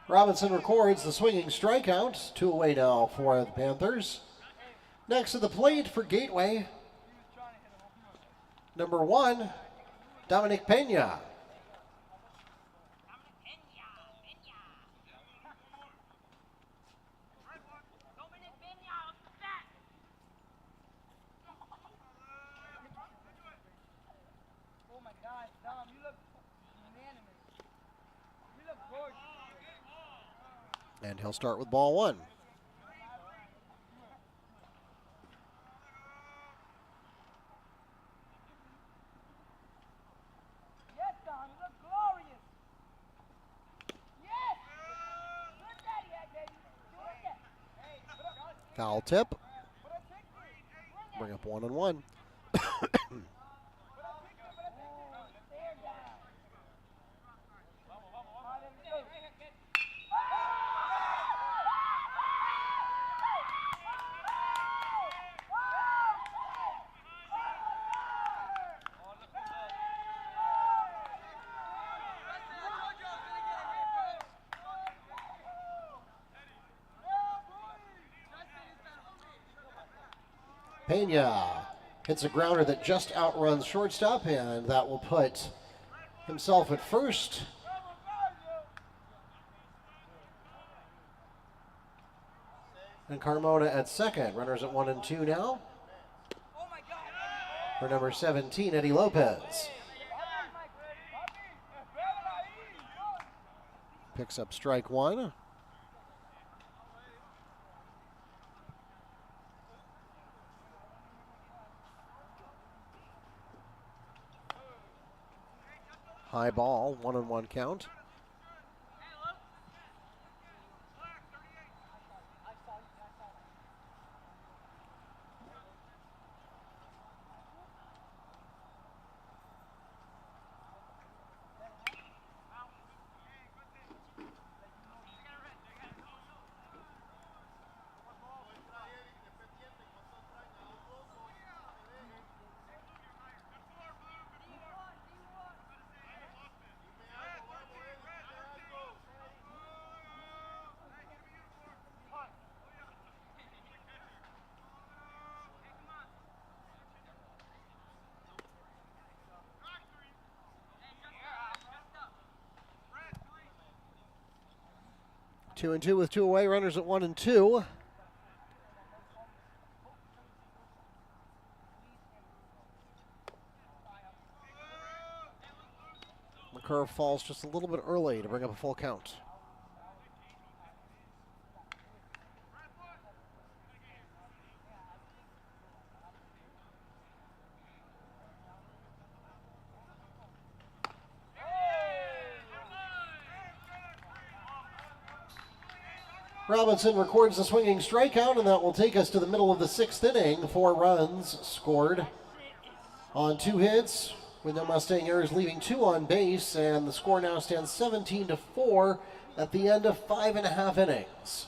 Robinson records the swinging strikeout. 2 away now for the Panthers. Next to the plate for Gateway, number 1, Dominic Pena. Oh my God, Dom, you look unanimous. You look gorgeous. And he'll start with ball 1. Yes, Dom, you look glorious. Yes! Good daddy, baby. Do it again. Hey, Foul tip. Bring up 1-1. Pena hits a grounder that just outruns shortstop, and that will put himself at first. And Carmona at second. Runners at 1 and 2 now. For number 17, Eddie Lopez. Picks up strike 1. High ball, 1-1 count. Two and two with 2 away, runners at 1 and 2. The curve falls just a little bit early to bring up a full count. Robinson records the swinging strikeout, and that will take us to the middle of the 6th inning. 4 runs scored on 2 hits, with no Mustang errors, leaving 2 on base, and the score now stands 17-4 at the end of 5.5 innings.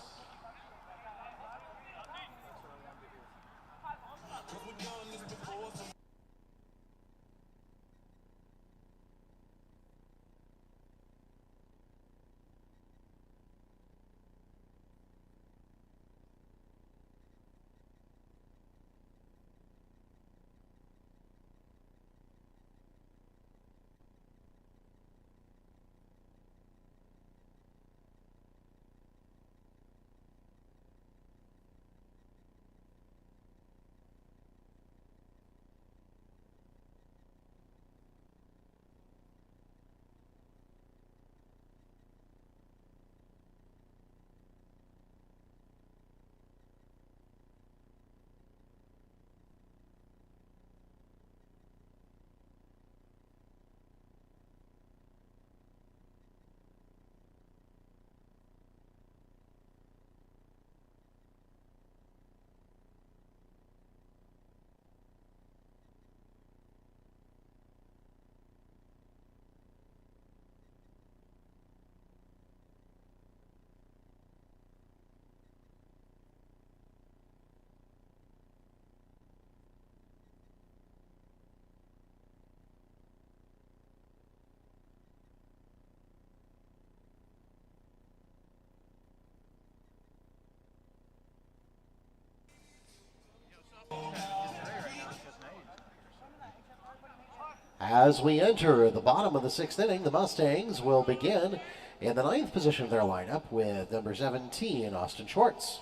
As we enter the bottom of the 6th inning, the Mustangs will begin in the 9th position of their lineup with number 17, Austin Schwartz.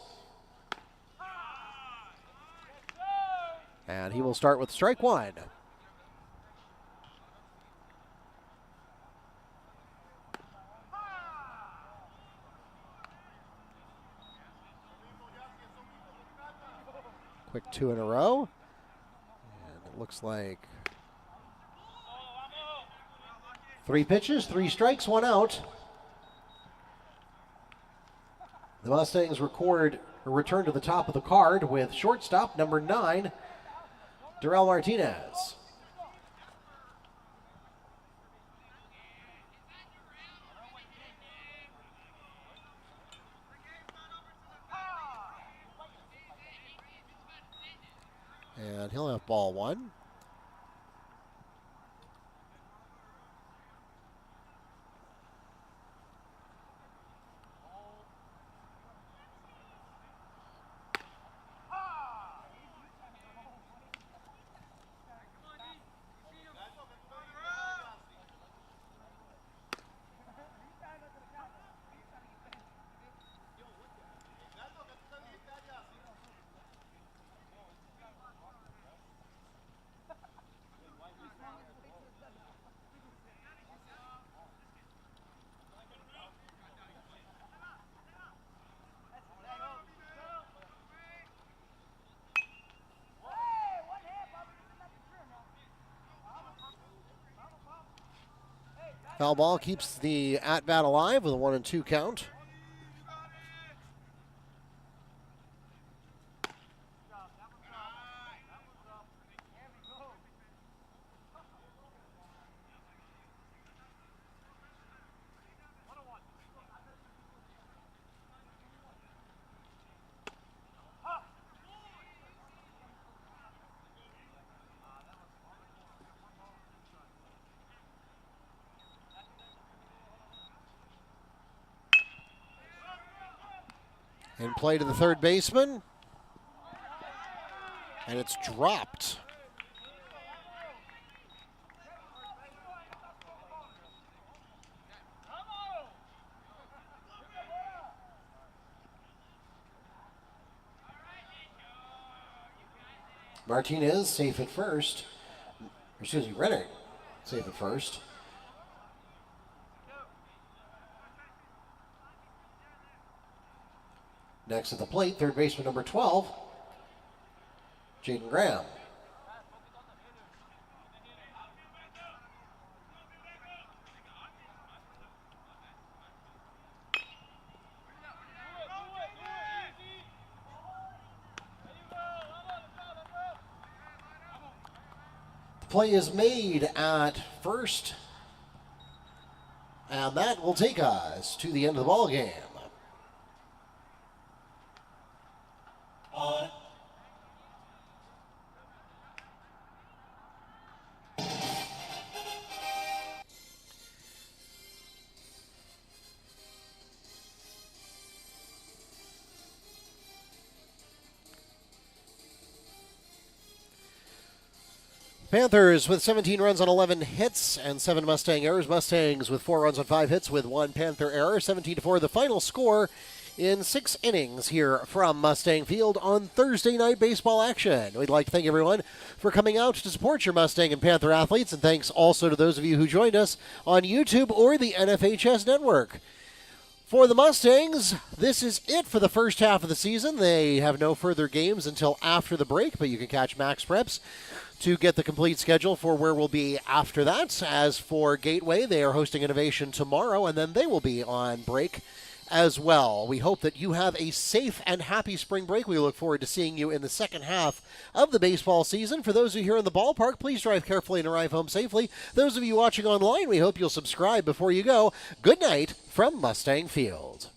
And he will start with strike 1. Quick 2 in a row. And it looks like 3 pitches, 3 strikes, 1 out. The Mustangs return to the top of the card with shortstop number 9, Darrell Martinez. And he'll have ball 1. Foul ball keeps the at-bat alive with a 1-2 count. In play to the third baseman. And it's dropped. Martinez safe at first. Excuse me, Renner safe at first. Next at the plate, third baseman number 12, Jaden Graham. Play is made at first, and that will take us to the end of the ball game. Panthers with 17 runs on 11 hits and 7 Mustang errors. Mustangs with 4 runs on 5 hits with 1 Panther error. 17-4 the final score in 6 innings here from Mustang Field on Thursday night baseball action. We'd like to thank everyone for coming out to support your Mustang and Panther athletes, and thanks also to those of you who joined us on YouTube or the NFHS network. For the Mustangs, this is it for the first half of the season. They have no further games until after the break, but you can catch Max Preps to get the complete schedule for where we'll be after that. As for Gateway, they are hosting Innovation tomorrow, and then they will be on break as well. We hope that you have a safe and happy spring break. We look forward to seeing you in the second half of the baseball season. For those of you here in the ballpark, please drive carefully and arrive home safely. Those of you watching online, we hope you'll subscribe before you go. Good night from Mustang Field.